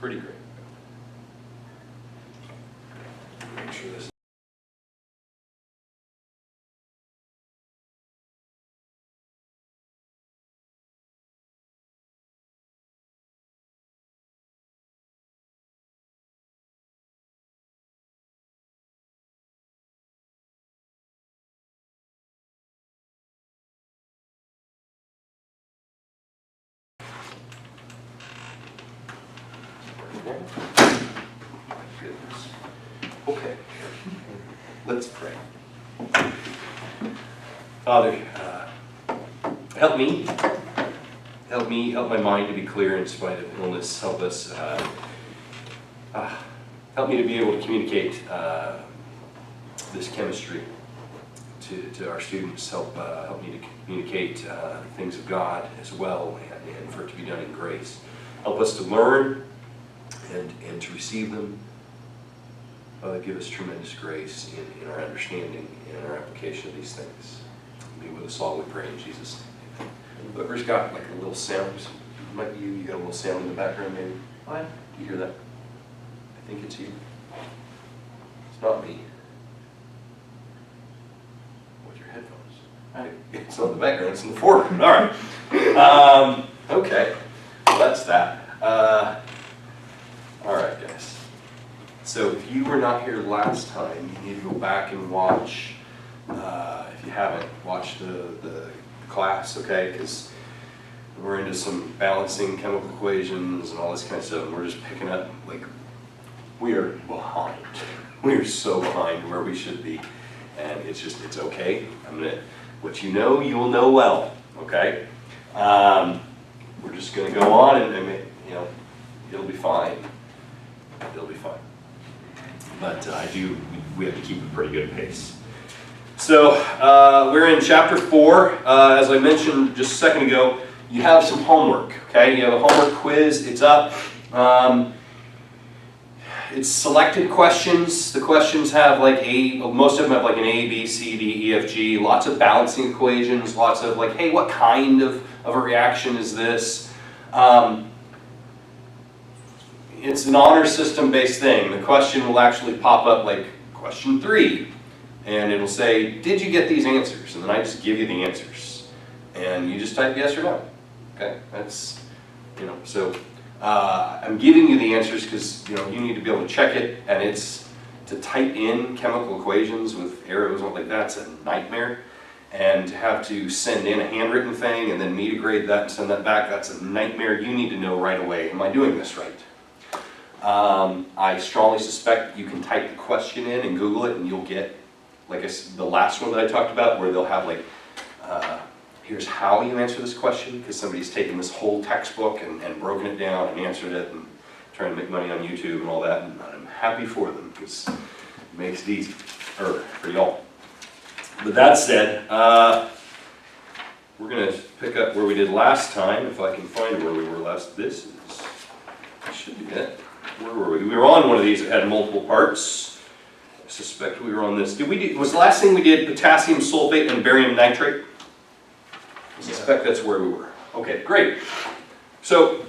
pretty great. Make sure this. Goodness. Okay, let's pray. Father, help my mind to be clear in spite of illness. Help us, help me to be able to communicate this chemistry to our students. Help me to communicate things of God as well, and for it to be done in grace. Help us to learn and to receive them. Father, give us tremendous grace in our understanding and our application of these things. Be with us all, we pray in Jesus' name. Whoever's got like a little sound, might be you, you got a little sound in the background maybe? What? You hear that? I think it's you. It's not me. What's your headphones? It's not in the background, it's in the foreground. All right. Okay, well, that's that. All right, guys. So if you were not here last time, you need to go back and watch, if you haven't, watch the class, okay? Because we're into some balancing chemical equations and all this kind of stuff, and we're just picking up, like, we are behind. We are so behind where we should be, and it's okay. What you know, you'll know well, okay? We're just going to go on, and you know, it'll be fine. It'll be fine. But we have to keep a pretty good pace. So we're in chapter 4. As I mentioned just a second ago, you have some homework. Okay, you have a homework quiz. It's up. It's selected questions. The questions have like most of them have like an A, B, C, D, E, F, G. Lots of balancing equations. Lots of like, hey, what kind of a reaction is this? It's an honor system based thing. The question will actually pop up like question 3, and it'll say, did you get these answers? And then I just give you the answers, and you just type yes or no. Okay, that's, you know, so I'm giving you the answers because, you know, you need to be able to check it, and it's to type in chemical equations with arrows and all like that's a nightmare. And to have to send in a handwritten thing and then me to grade that and send that back, that's a nightmare. You need to know right away, am I doing this right? I strongly suspect you can type the question in and Google it, and you'll get, like the last one that I talked about, where they'll have like, here's how you answer this question, because somebody's taken this whole textbook and broken it down and answered it and trying to make money on YouTube and all that, and I'm happy for them because it makes it easy for y'all. But that said, we're going to pick up where we did last time, if I can find where we were last. This should be it. Where were we? We were on one of these that had multiple parts. I suspect we were on this. Was the last thing we did potassium sulfate and barium nitrate? I suspect that's where we were. Okay, great. So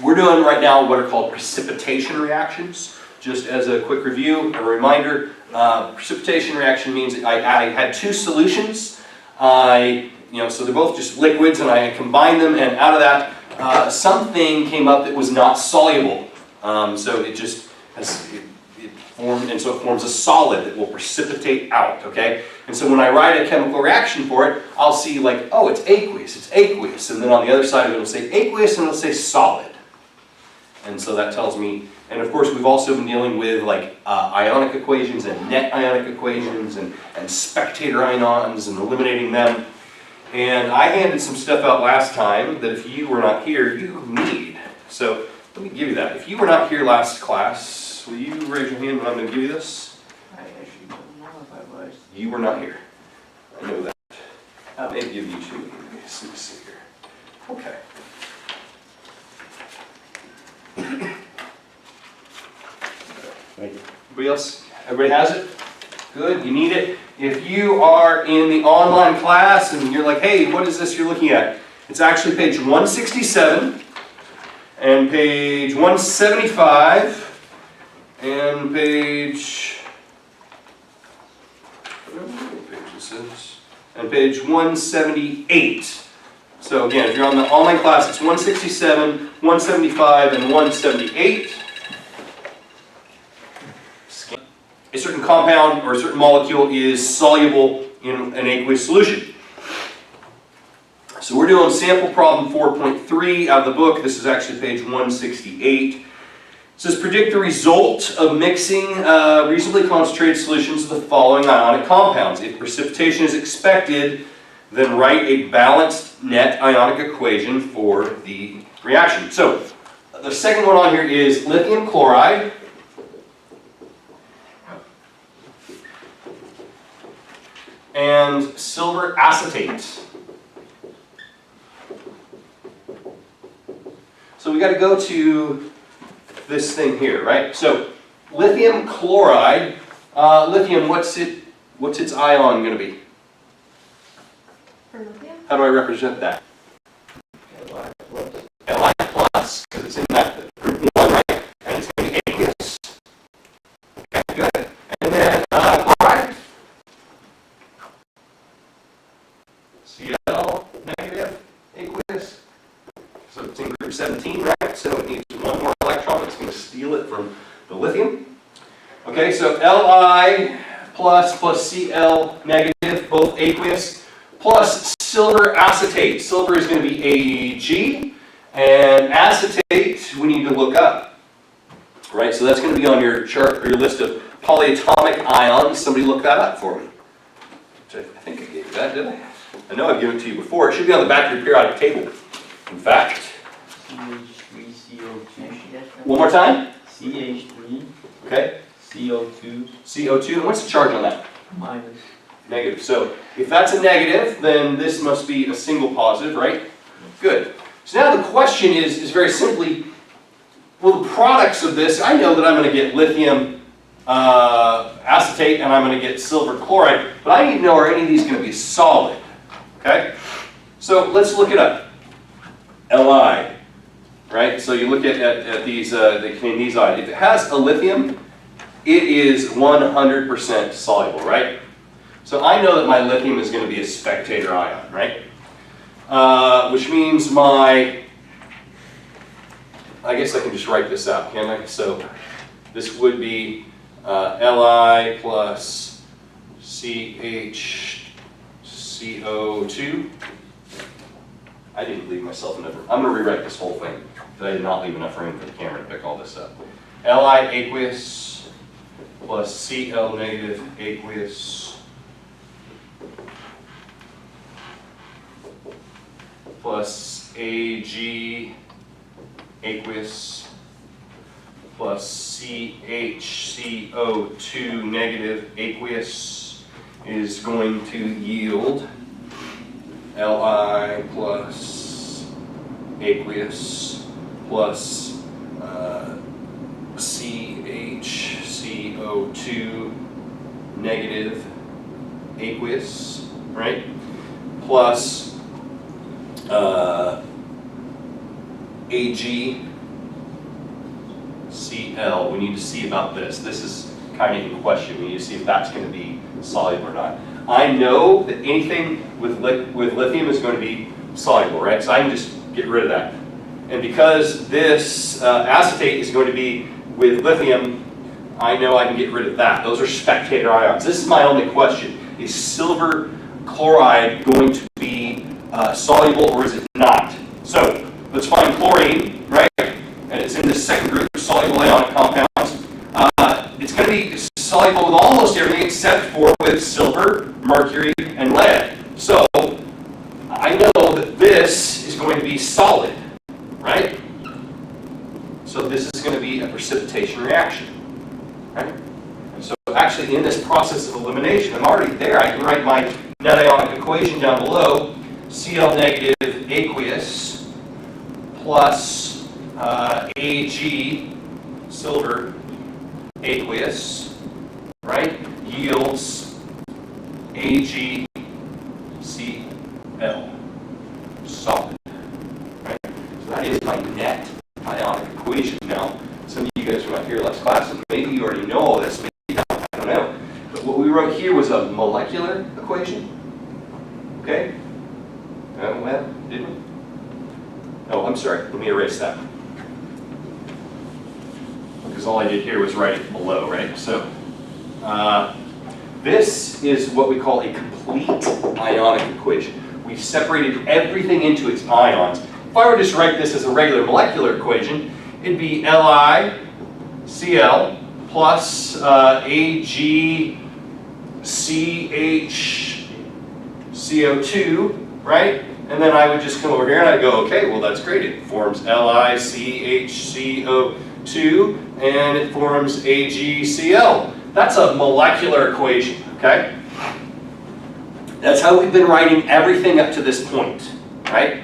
we're doing right now what are called precipitation reactions. Just as a quick review, a reminder, precipitation reaction means I had 2 solutions. So they're both just liquids, and I combined them, and out of that, something came up that was not soluble. So it just has, it formed, and so it forms a solid that will precipitate out, okay? And so when I write a chemical reaction for it, I'll see like, oh, it's aqueous, and then on the other side of it, it'll say aqueous, and it'll say solid. And so that tells me, and of course we've also been dealing with like ionic equations and net ionic equations and spectator ions and eliminating them. And I handed some stuff out last time that if you were not here, you need. So let me give you that. If you were not here last class, will you raise your hand when I'm going to give you this? I actually don't know if I was. You were not here. I know that. I may give you 2. Let me see here. Okay. Everybody else? Everybody has it? Good, you need it. If you are in the online class and you're like, hey, what is this you're looking at? It's actually page 167. and page 175, and page, what page this is, and page 178. So again, if you're on the online class, it's 167, 175, and 178. A certain compound or a certain molecule is soluble in an aqueous solution. So we're doing sample problem 4.3 out of the book. This is actually page 168. It says predict the result of mixing reasonably concentrated solutions of the following ionic compounds. If precipitation is expected, then write a balanced net ionic equation for the reaction. So the second one on here is lithium chloride and silver acetate. So we got to go to this thing here, right? So lithium chloride, lithium, what's its ion going to be? For lithium? How do I represent that? Li plus, because it's in that group 1, right? And it's going to be aqueous. Okay, good. And then chloride. Cl negative, aqueous. So it's in group 17, right? So it needs one more electron. It's going to steal it from the lithium. Okay, so Li plus Cl negative, both aqueous, plus silver acetate. Silver is going to be Ag, and acetate we need to look up. Right, so that's going to be on your chart or your list of polyatomic ions. Somebody look that up for me. Which I think I gave you that, did I? I know I've given it to you before. It should be on the back of your periodic table. In fact. CH3CO2. One more time? CH3. Okay. CO2. CO2. And what's the charge on that? Minus. Negative. So if that's a negative, then this must be a single positive, right? Good. So now the question is very simply, well, the products of this, I know that I'm going to get lithium acetate and I'm going to get silver chloride, but I need to know, are any of these going to be solid? Okay? So let's look it up. Li, right? So you look at these, the these ions. If it has a lithium, it is 100% soluble, right? So I know that my lithium is going to be a spectator ion, right? Which means I guess I can just write this out, can't I? So this would be Li plus CHCO2. I didn't leave myself enough room. I'm going to rewrite this whole thing, because I did not leave enough room for the camera to pick all this up. Li aqueous plus Cl negative aqueous plus Ag aqueous plus CHCO2 negative aqueous is going to yield Li plus aqueous plus CHCO2 negative aqueous, right? Plus AgCl. We need to see about this. This is kind of in question. We need to see if that's going to be soluble or not. I know that anything with lithium is going to be soluble, right? So I can just get rid of that. And because this acetate is going to be with lithium, I know I can get rid of that. Those are spectator ions. This is my only question. Is silver chloride going to be soluble or is it not? So let's find chlorine, right? And it's in this second group of soluble ionic compounds. It's going to be soluble with almost everything except for with silver, mercury, and lead. So I know that this is going to be solid, right? So this is going to be a precipitation reaction, right? And so actually in this process of elimination, I'm already there. I can write my net ionic equation down below. Cl negative aqueous plus Ag silver aqueous, right, yields AgCl, solid, right? So that is my net for your last class, and maybe you already know all this, maybe you don't, I don't know. But what we wrote here was a molecular equation. Okay? Well, didn't we? Oh, I'm sorry. Let me erase that. Because all I did here was write it below, right? So, this is what we call a complete ionic equation. We've separated everything into its ions. If I were to just write this as a regular molecular equation, it'd be LiCl plus AgCHCO2, right? And then I would just come over here and I'd go, okay, well that's great. It forms LiCHCO2 and it forms AgCl. That's a molecular equation, okay? That's how we've been writing everything up to this point, right?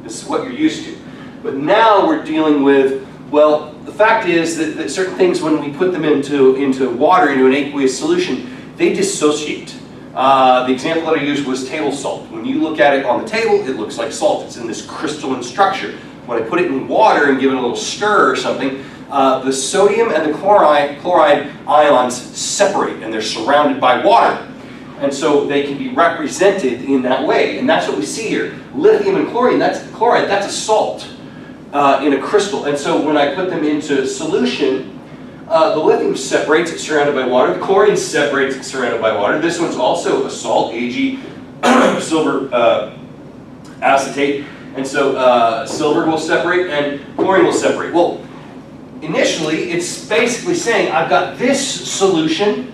This is what you're used to. But now we're dealing with, well, the fact is that certain things, when we put them into water, into an aqueous solution, they dissociate. The example that I used was table salt. When you look at it on the table, it looks like salt. It's in this crystalline structure. When I put it in water and give it a little stir or something, the sodium and the chloride ions separate, and they're surrounded by water. And so they can be represented in that way. And that's what we see here. Lithium and chloride, that's a salt in a crystal. And so when I put them into solution, the lithium separates, it's surrounded by water. The chlorine separates, it's surrounded by water. This one's also a salt, Ag silver acetate. And so silver will separate and chlorine will separate. Well, initially, it's basically saying I've got this solution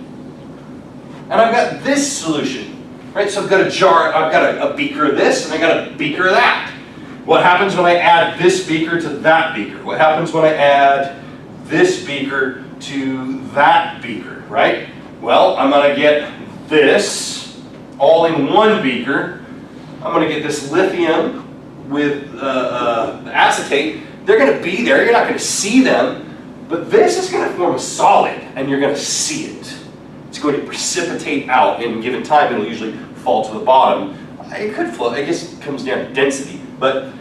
and I've got this solution, right? So I've got a jar, I've got a beaker of this, and I've got a beaker of that. What happens when I add this beaker to that beaker? What happens when I add this beaker to that beaker, right? Well, I'm going to get this all in one beaker. I'm going to get this lithium with acetate. They're going to be there. You're not going to see them. But this is going to form a solid, and you're going to see it. It's going to precipitate out. In a given time, it'll usually fall to the bottom. It could float. I guess it comes down to density. But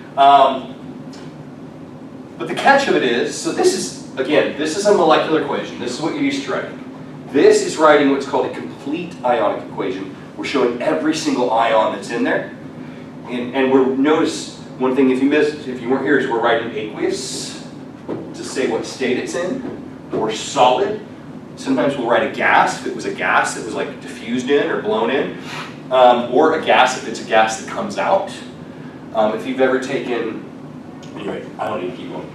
the catch of it is, so this is, again, this is a molecular equation. This is what you're used to writing. This is writing what's called a complete ionic equation. We're showing every single ion that's in there. And we're, notice one thing if you weren't here, is we're writing aqueous to say what state it's in, or solid. Sometimes we'll write a gas if it was a gas that was like diffused in or blown in, or a gas if it's a gas that comes out. If you've ever taken, anyway, I don't need to keep going.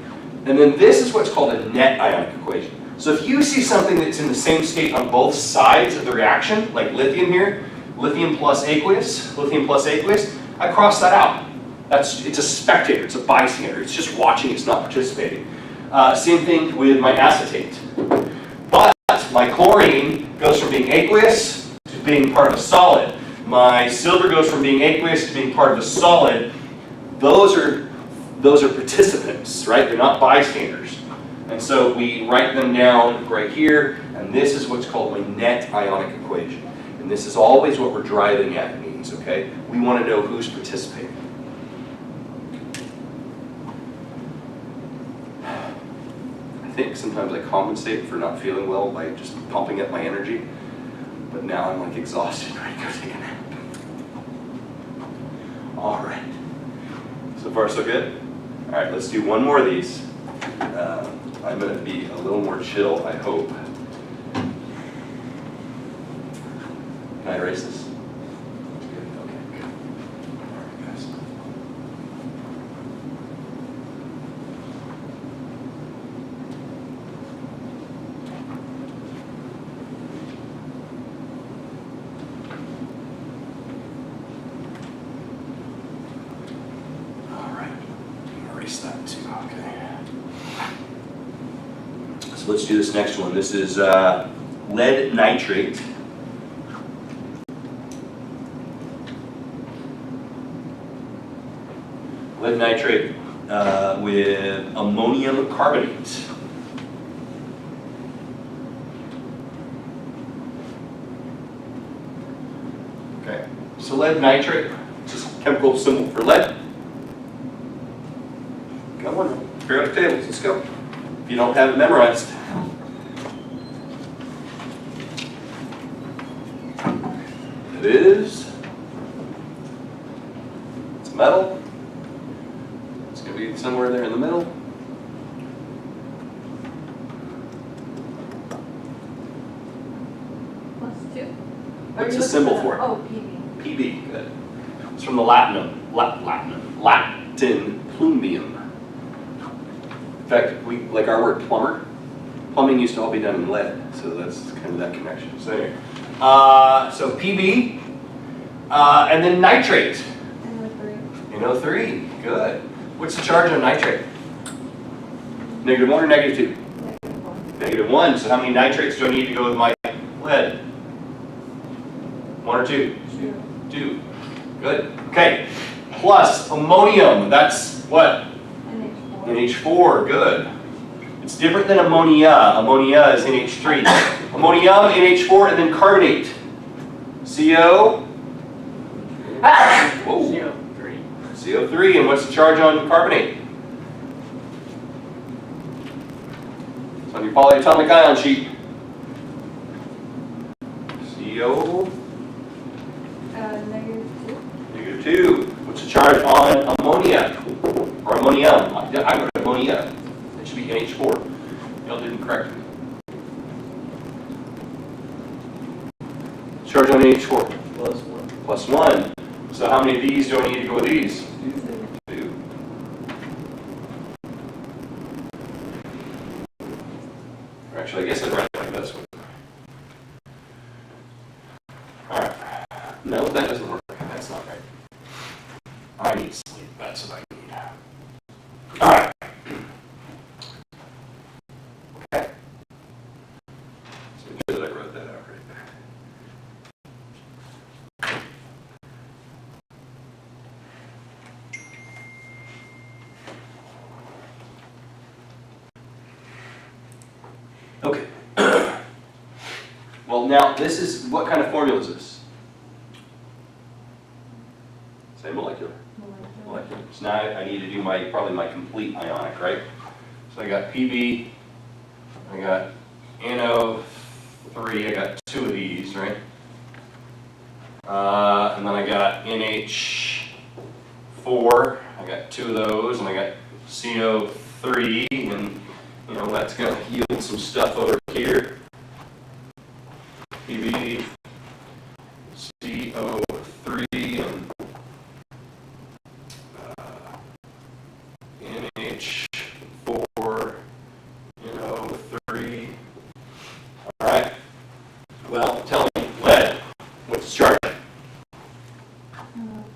And then this is what's called a net ionic equation. So if you see something that's in the same state on both sides of the reaction, like lithium here, lithium plus aqueous, I cross that out. It's a spectator, it's a bystander, it's just watching, it's not participating. Same thing with my acetate. But my chlorine goes from being aqueous to being part of a solid. My silver goes from being aqueous to being part of a solid. Those are participants, right? They're not bystanders. And so we write them down right here, and this is what's called my net ionic equation. And this is always what we're driving at means, okay? We want to know who's participating. I think sometimes I compensate for not feeling well by just pumping up my energy, but now I'm like exhausted, ready to go take a nap. All right. So far, so good? All right, let's do one more of these. I'm going to be a little more chill, I hope. Can I erase this? Good. Okay, good. All right, guys. That too, okay. So let's do this next one. This is lead nitrate. Lead nitrate with ammonium carbonate. Okay, so lead nitrate, just chemical symbol for lead. Come on, periodic tables, let's go. if you don't have it memorized. It is. It's metal. It's going to be somewhere there in the middle. +2. What's the symbol for it? Oh, PB. PB, good. It's from the Latin plumbium. In fact, we like our word plumber. Plumbing used to all be done in lead, so that's kind of that connection. So anyway, so PB, and then nitrate. NO3. NO3, good. What's the charge on nitrate? -1 or -2? -1. -1. So how many nitrates do I need to go with my lead? 1 or 2? 2. Good. Okay. Plus ammonium. That's what? NH4. NH4. Good. It's different than ammonia. Ammonia is NH3. Ammonium, NH4, and then carbonate. CO. Whoa. CO3. CO3. And what's the charge on carbonate? It's on your polyatomic ion sheet. CO. -2. -2. What's the charge on ammonia? Or ammonium? I wrote ammonia. It should be NH4. Y'all didn't correct me. Charge on NH4? +1. +1. So how many of these do I need to go with these? 2. Actually, I guess I'd write it like this one. Alright. No, that doesn't work. That's not right. I need sleep. That's what I need. Alright. Okay. So make sure that I wrote that out right there. Okay. Well, now this is, what kind of formula is this? Same molecular. Molecular. So now I need to do probably my complete ionic, right? So I got PB, I got NO3, I got 2 of these, right? And then I got NH4, I got 2 of those, and I got CO3, and you know that's going to yield some stuff over here. PB, CO3, and NH4, NO3. All right. Well, tell me, lead. What's the charge?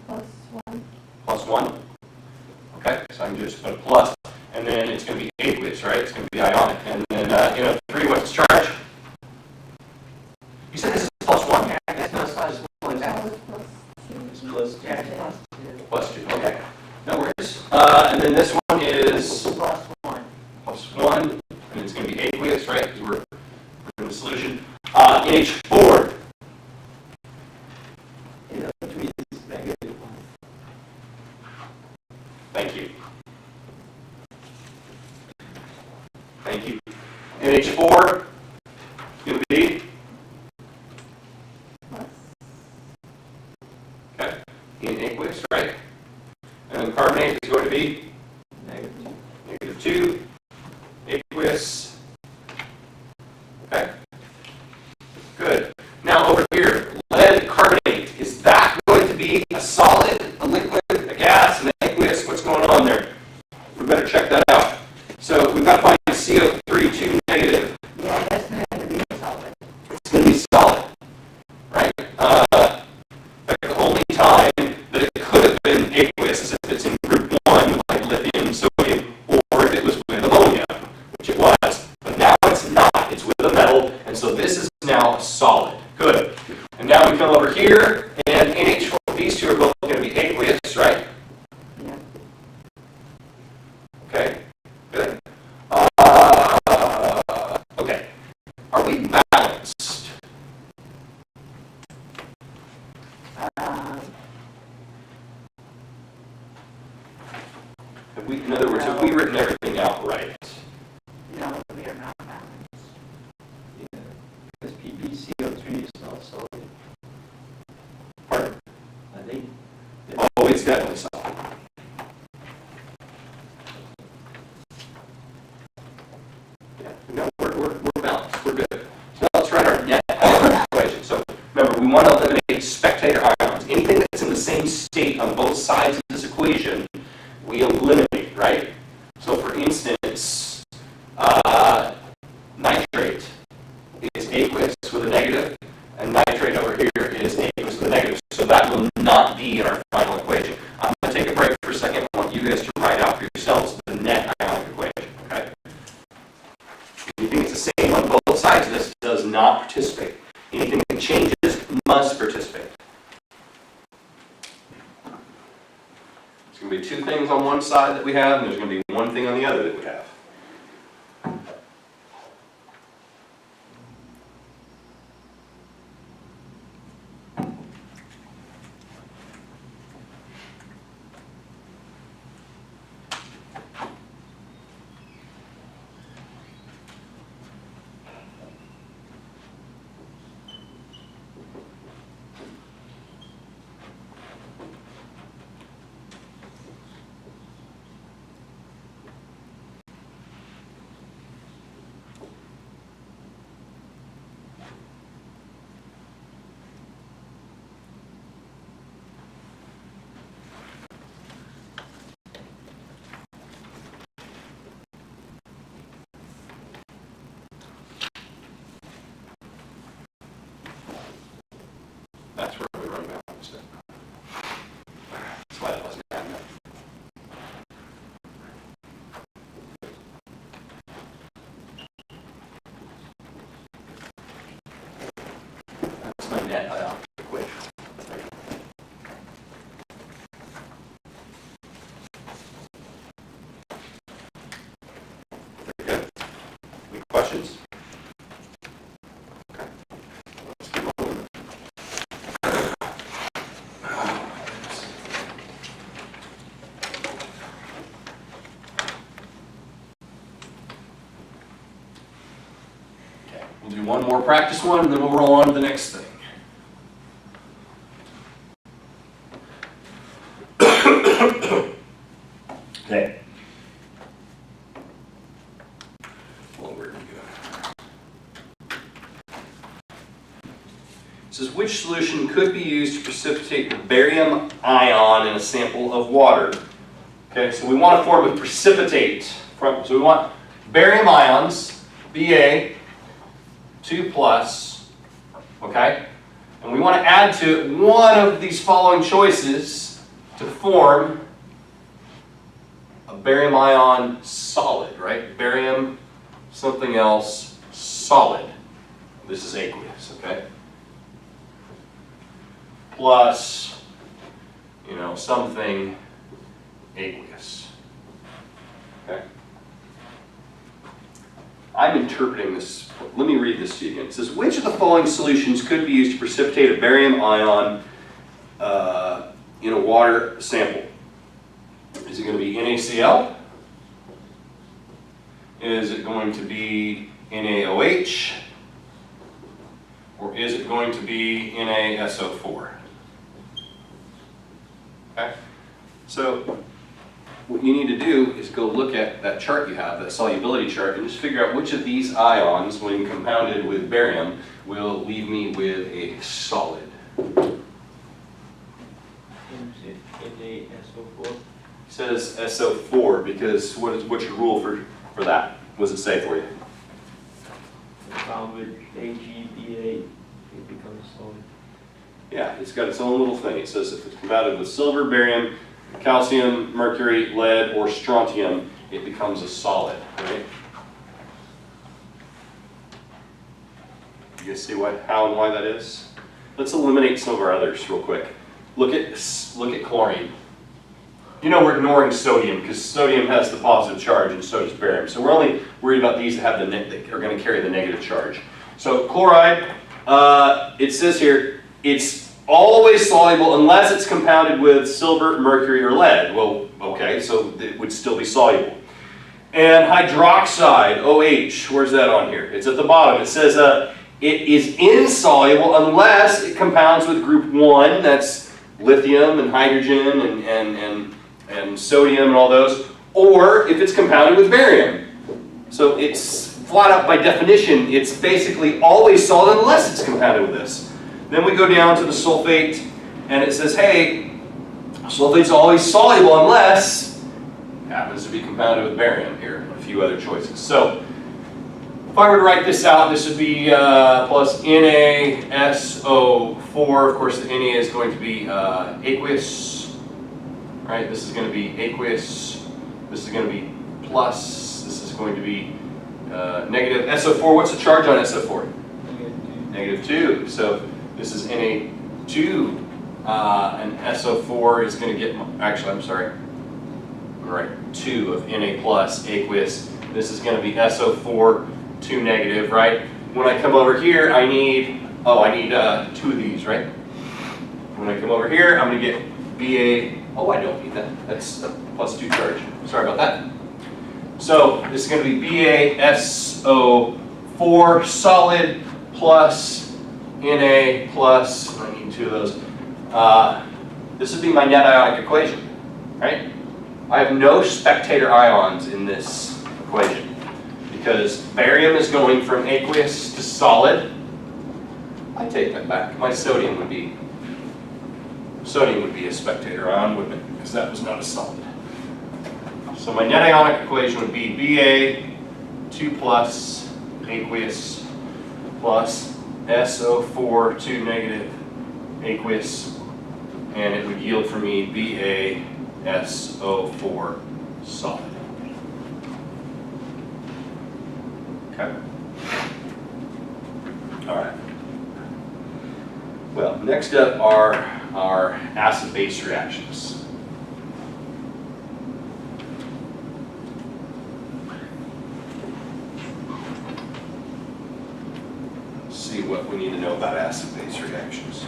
+1. +1. Okay, so I can just put a plus, and then it's going to be aqueous, right? It's going to be ionic, and then NO3. What's the charge? You said this is +1. Yeah, that's not +1. That was It's +2. +2. +2. Okay. No worries. And then this one is +1. +1, and it's going to be aqueous, right? Because we're in the solution. NH4. NO3 is -1. Thank you. Thank you. NH4 is going to be, Plus. okay, in aqueous, right? And then carbonate is going to be -2, aqueous. Okay. Good. Now over here, lead carbonate. Is that going to be a solid, a liquid, a gas, an aqueous? What's going on there? We better check that out. So we've got to find CO3 2 negative. Yeah, that's not going to be solid. is definitely solid. Yeah, no, we're balanced. We're good. So now let's write our net equation. So remember, we want to eliminate spectator ions. Anything that's in the same state on both sides of this equation, we eliminate, right? So for instance, nitrate is aqueous with a negative, and nitrate over here is aqueous with a negative. So that will not be in our final equation. I'm going to take a break for a second. I want you guys to write out for yourselves the net ionic equation, okay? Anything that's the same on both sides of this does not participate. Anything that changes must participate. There's going to be two things on one side that we have, and there's going to be one thing on the other that we have. That's where we run balance. That's why that wasn't bad enough. That's my net ionic equation. Very good. Any questions? Okay. Let's keep on. Okay, we'll do one more practice one, and then we'll roll on to the next thing. Okay. Well, where did we go? It says, which solution could be used to precipitate the barium ion in a sample of water? Okay, so we want to form a precipitate. So we want barium ions, Ba, 2 plus, okay? And we want to add to it one of these following choices to form a barium ion solid, right? Barium, something else, solid. This is aqueous, okay? Plus, something aqueous. Okay? I'm interpreting this. Let me read this to you again. It says, which of the following solutions could be used to precipitate a barium ion in a water sample? Is it going to be NaCl? Is it going to be NaOH? Or is it going to be NaSO4? Okay? So what you need to do is go look at that chart you have, that solubility chart, and just figure out which of these ions, when compounded with barium, will leave me with a solid. NaSO4. It says SO4 because what's your rule for that? What does it say for you? Found with AgBa, it becomes solid. Yeah, it's got its own little thing. It says if it's compounded with silver, barium, calcium, mercury, lead, or strontium, it becomes a solid, right? You guys see how and why that is? Let's eliminate some of our others real quick. Look at chlorine. We're ignoring sodium because sodium has the positive charge and so does barium. So we're only worried about these that have that are going to carry the negative charge. So chloride, it says here, it's always soluble unless it's compounded with silver, mercury, or lead. Well, okay, so it would still be soluble. And hydroxide, OH, where's that on here? It's at the bottom. It says it is insoluble unless it compounds with group 1, that's lithium and hydrogen and sodium and all those, or if it's compounded with barium. So it's flat out by definition, it's basically always solid unless it's compounded with this. Then we go down to the sulfate, and it says, hey, sulfate's always soluble unless it happens to be compounded with barium here, and a few other choices. So if I were to write this out, this would be plus NaSO4. Of course, the Na is going to be aqueous, right? This is going to be aqueous. This is going to be plus. This is going to be negative. SO4, what's the charge on SO4? Negative 2. So this is Na2, and SO4 is going to get, actually, I'm sorry. I'm going to write 2 of Na plus aqueous. This is going to be SO4, 2 negative, right? When I come over here, I need 2 of these, right? When I come over here, I'm going to get Ba, I don't need that. That's a plus 2 charge. Sorry about that. So this is going to be BaSO4 solid plus Na plus, I need 2 of those. This would be my net ionic equation, right? I have no spectator ions in this equation because barium is going from aqueous to solid. I take that back. My sodium would be a spectator ion, wouldn't it? Because that was not a solid. So my net ionic equation would be Ba2 plus aqueous plus SO4 2 negative aqueous, and it would yield for me BaSO4 solid. Okay. All right. Well, next up are our acid-base reactions. See what we need to know about acid-base reactions.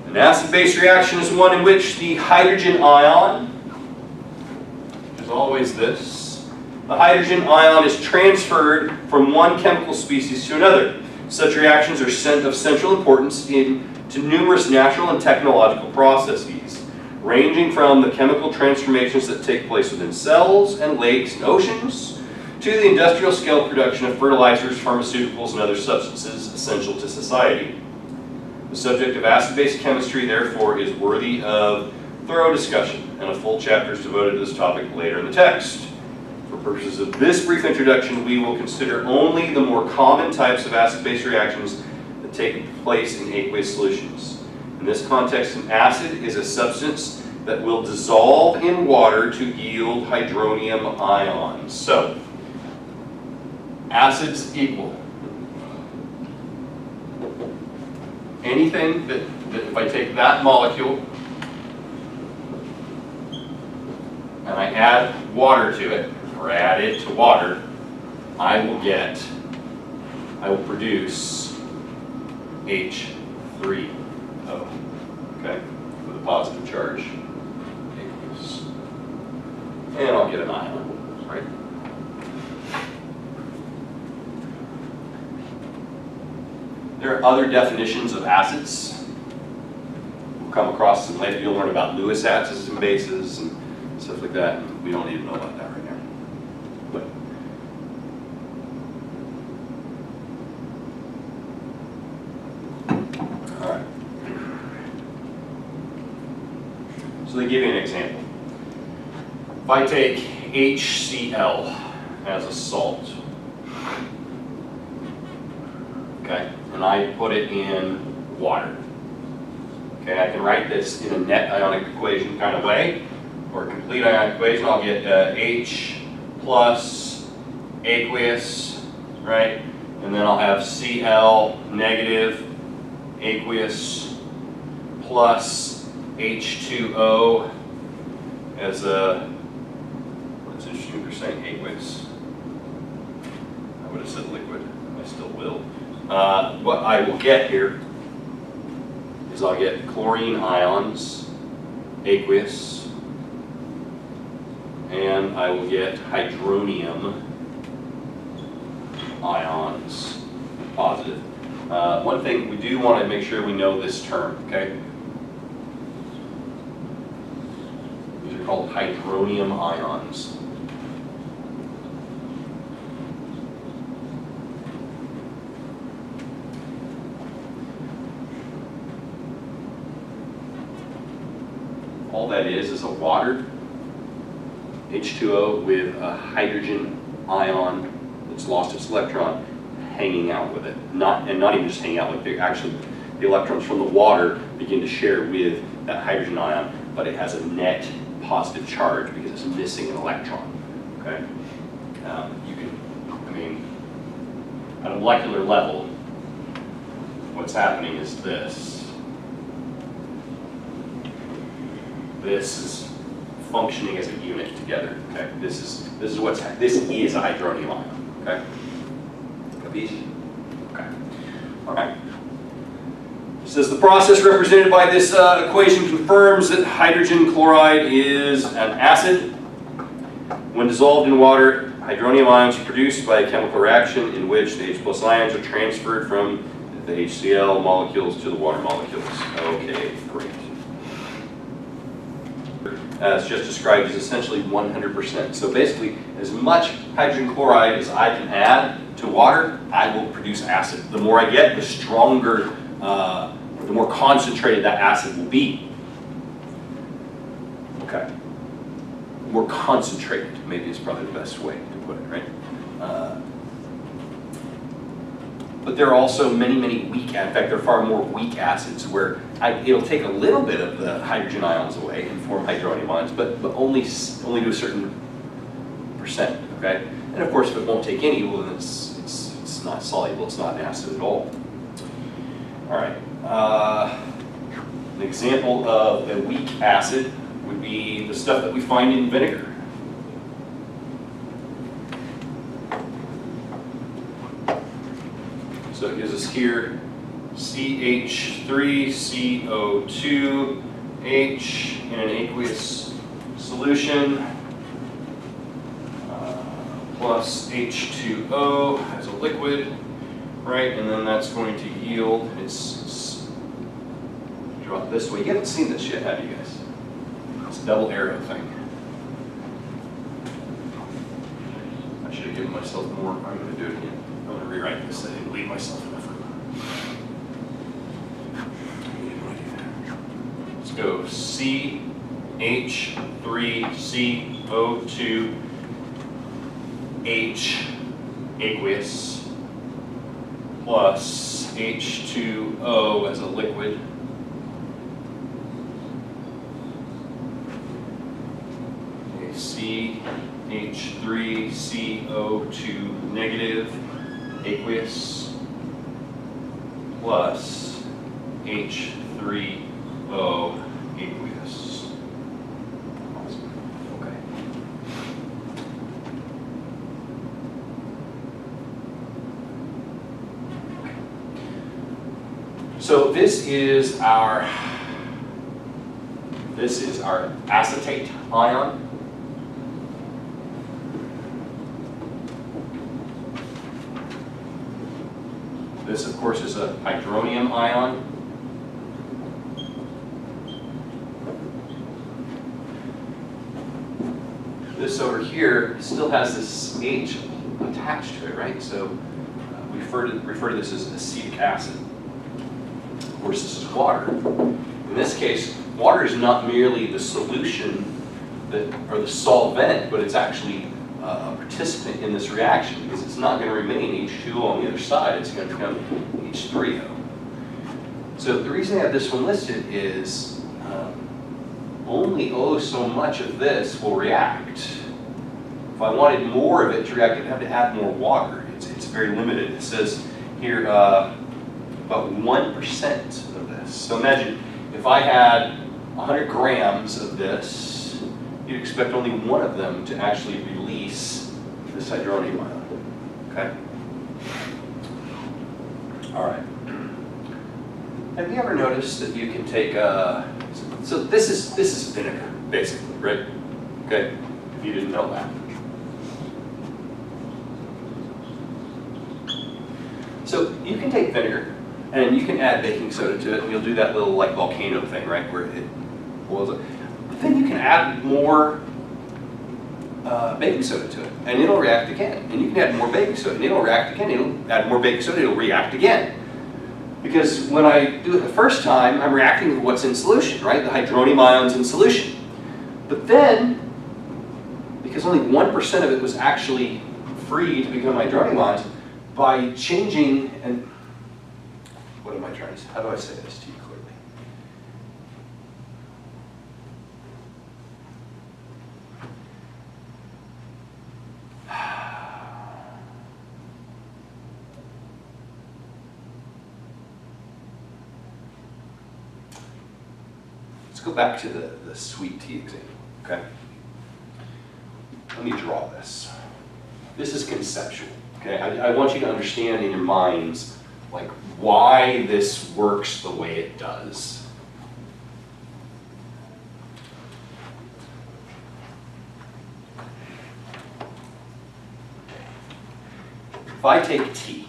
An acid-base reaction is one in which the hydrogen ion, which is always this, the hydrogen ion is transferred from one chemical species to another. Such reactions are of central importance to numerous natural and technological processes, ranging from the chemical transformations that take place within cells and lakes and oceans, to the industrial scale production of fertilizers, pharmaceuticals, and other substances essential to society. The subject of acid-base chemistry, therefore, is worthy of thorough discussion, and a full chapter is devoted to this topic later in the text. For purposes of this brief introduction, we will consider only the more common types of acid-base reactions that take place in aqueous solutions. In this context, an acid is a substance that will dissolve in water to yield hydronium ions. So, acids equal anything that if I take that molecule and I add water to it, or add it to water, I will produce H3O, okay, with a positive charge, aqueous. And I'll get an ion, right? There are other definitions of acids. We'll come across some later. You'll learn about Lewis acids and bases and stuff like that. We don't need to know about that right now. But all right. So they give you an example. If I take HCl as a salt, okay, and I put it in water. Okay, I can write this in a net ionic equation kind of way, or a complete ionic equation. I'll get H plus aqueous, right? And then I'll have Cl negative aqueous plus H2O as a, that's interesting for saying aqueous. I would have said liquid, I still will. What I will get here is I'll get chlorine ions, aqueous, and I will get hydronium ions, positive. One thing, we do want to make sure we know this term, okay? These are called hydronium ions. All that is a water, H2O, with a hydrogen ion that's lost its electron hanging out with it. Not even just hanging out, like they actually, the electrons from the water begin to share with that hydrogen ion, but it has a net positive charge because it's missing an electron, okay? You can, I mean, at a molecular level, what's happening is this. This is functioning as a unit together. Okay, this is a hydronium ion. Okay, copies? Okay, all right. It says the process represented by this equation confirms that hydrogen chloride is an acid. When dissolved in water, hydronium ions are produced by a chemical reaction in which the H+ ions are transferred from the HCl molecules to the water molecules. Okay, great. As just described, is essentially 100%. So basically, as much hydrogen chloride as I can add to water, I will produce acid. The more I get, the stronger, the more concentrated that acid will be. Okay. More concentrated, maybe is probably the best way to put it, right? But there are also many, many weak, in fact, there are far more weak acids where it'll take a little bit of the hydrogen ions away and form hydronium ions, but only to a certain percent, okay? And of course, if it won't take any, well, then it's not soluble, it's not an acid at all. All right, an example of a weak acid would be the stuff that we find in vinegar. So it gives us here CH3CO2H in an aqueous solution plus H2O as a liquid, right? And then that's going to yield, it's draw it this way. You haven't seen this yet, have you guys? It's a double arrow thing. I should have given myself more. I'm going to do it again. I'm going to rewrite this. I didn't leave myself enough room. Let's go CH3CO2H aqueous plus H2O as a liquid. Okay, CH3CO2 negative aqueous plus H3O aqueous. Okay. So this is our acetate ion. This, of course, is a hydronium ion. This over here still has this H attached to it, right? So we refer to this as acetic acid. Of course, this is water. In this case, water is not merely the solution or the solvent, but it's actually a participant in this reaction because it's not going to remain H2O on the other side. It's going to become H3O. So the reason I have this one listed is only so much of this will react. If I wanted more of it to react, I'd have to add more water. It's very limited. It says here about 1% of this. So imagine if I had 100 grams of this, you'd expect only one of them to actually release this hydronium ion. Okay? All right. Have you ever noticed that you can take so this is vinegar, basically, right? Okay, if you didn't know that. So you can take vinegar And you can add baking soda to it, and you'll do that little like volcano thing, right, where it boils up. But then you can add more baking soda to it, and it'll react again. And you can add more baking soda, and it'll react again. It'll add more baking soda, it'll react again. Because when I do it the first time, I'm reacting with what's in solution, right? The hydronium ions in solution. But then, because only 1% of it was actually free to become hydronium ions, by changing, and what am I trying to say? How do I say this to you clearly? Let's go back to the sweet tea example, okay? Let me draw this. This is conceptual, okay? I want you to understand in your minds, like, why this works the way it does. If I take tea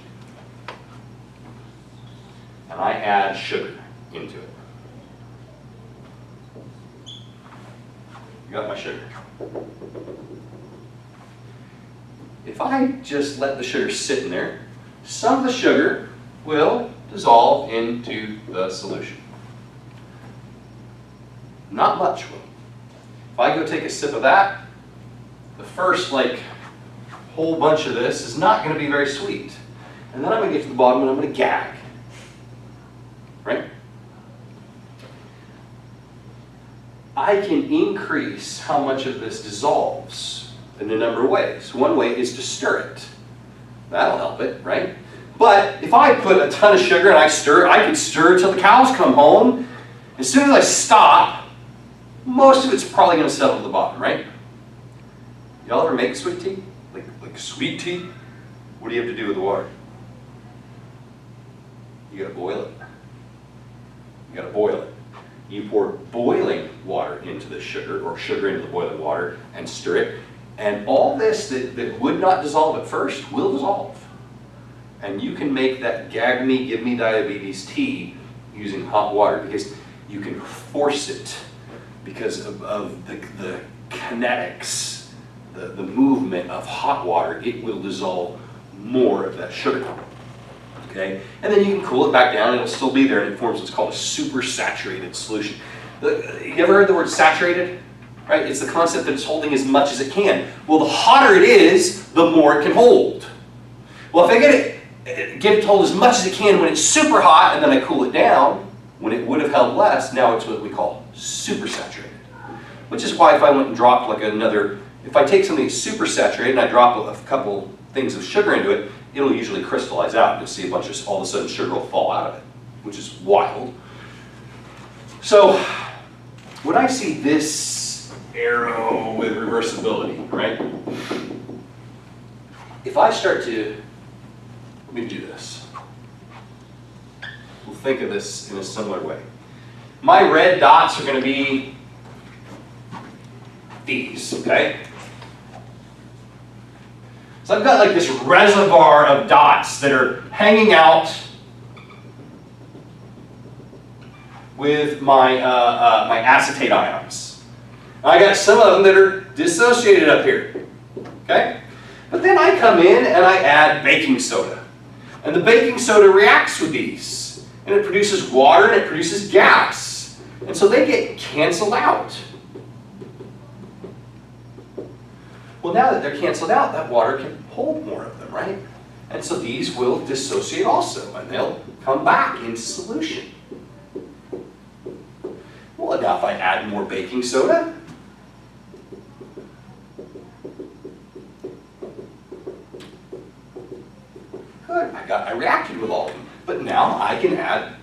and I add sugar into it, you got my sugar. If I just let the sugar sit in there, some of the sugar will dissolve into the solution. Not much will. If I go take a sip of that, the first whole bunch of this is not going to be very sweet. And then I'm going to get to the bottom and I'm going to gag. Right? I can increase how much of this dissolves in a number of ways. One way is to stir it. That'll help it, right? But if I put a ton of sugar and I stir it, I could stir it till the cows come home. As soon as I stop, most of it's probably going to settle to the bottom, right? Y'all ever make sweet tea? Like sweet tea? What do you have to do with the water? You gotta boil it. You gotta boil it. You pour boiling water into the sugar, or sugar into the boiling water, and stir it. And all this that would not dissolve at first will dissolve. And you can make that gag me, give me diabetes tea using hot water, because you can force it because of the kinetics, the movement of hot water. It will dissolve more of that sugar. Okay? And then you can cool it back down and it'll still be there, and it forms what's called a supersaturated solution. You ever heard the word saturated? Right? It's the concept that it's holding as much as it can. Well, the hotter it is, the more it can hold. Well, if I get it to hold as much as it can when it's super hot, and then I cool it down, when it would have held less, now it's what we call supersaturated. Which is why if I went and dropped if I take something that's supersaturated and I drop a couple things of sugar into it, it'll usually crystallize out. You'll see all of a sudden sugar will fall out of it, which is wild. So when I see this arrow with reversibility, right? If I start to, let me do this. We'll think of this in a similar way. My red dots are going to be these, okay? So I've got this reservoir of dots that are hanging out with my my acetate ions. I got some of them that are dissociated up here, okay? But then I come in and I add baking soda. And the baking soda reacts with these. And it produces water and it produces gas. And so they get canceled out. Well, now that they're canceled out, that water can hold more of them, right? And so these will dissociate also, and they'll come back into solution. Well, now if I add more baking soda, good, I reacted with all of them. But now I can add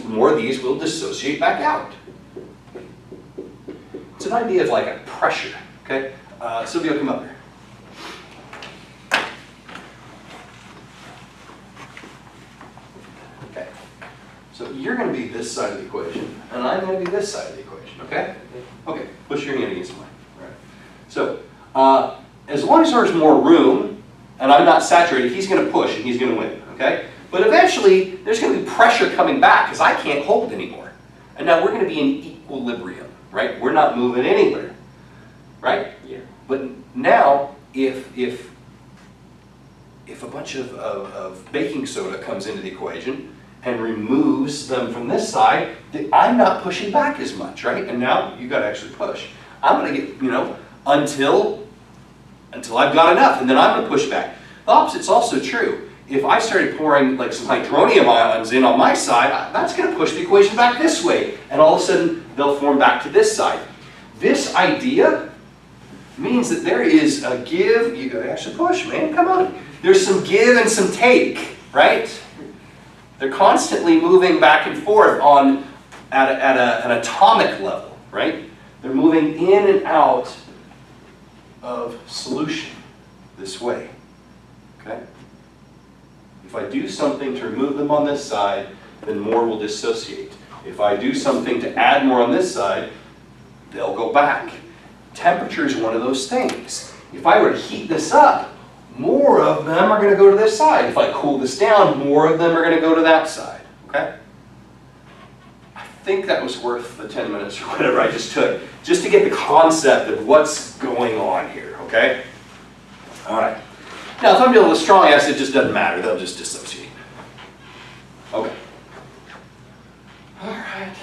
more of these will dissociate back out. It's an idea of a pressure, okay? Sylvia, come up here. Okay. So you're going to be this side of the equation, and I'm going to be this side of the equation, okay? Okay, push your hand against mine. All right. So, as long as there's more room, and I'm not saturated, he's going to push and he's going to win, okay? But eventually, there's going to be pressure coming back because I can't hold anymore. And now we're going to be in equilibrium, right? We're not moving anywhere, right? Yeah. But now, if a bunch of baking soda comes into the equation and removes them from this side, I'm not pushing back as much, right? And now you've got to actually push. I'm going to get, until I've got enough, and then I'm going to push back. The opposite's also true. If I started pouring like some hydronium ions in on my side, that's going to push the equation back this way, and all of a sudden they'll form back to this side. This idea means that there is a give. You got to actually push, man. Come on. There's some give and some take, right? They're constantly moving back and forth at an atomic level, right? They're moving in and out of solution this way, okay? If I do something to remove them on this side, then more will dissociate. If I do something to add more on this side, they'll go back. Temperature is one of those things. If I were to heat this up, more of them are going to go to this side. If I cool this down, more of them are going to go to that side, okay? I think that was worth the 10 minutes or whatever I just took, just to get the concept of what's going on here, okay? All right. Now, if I'm dealing with strong acid, it just doesn't matter. They'll just dissociate. Okay. All right.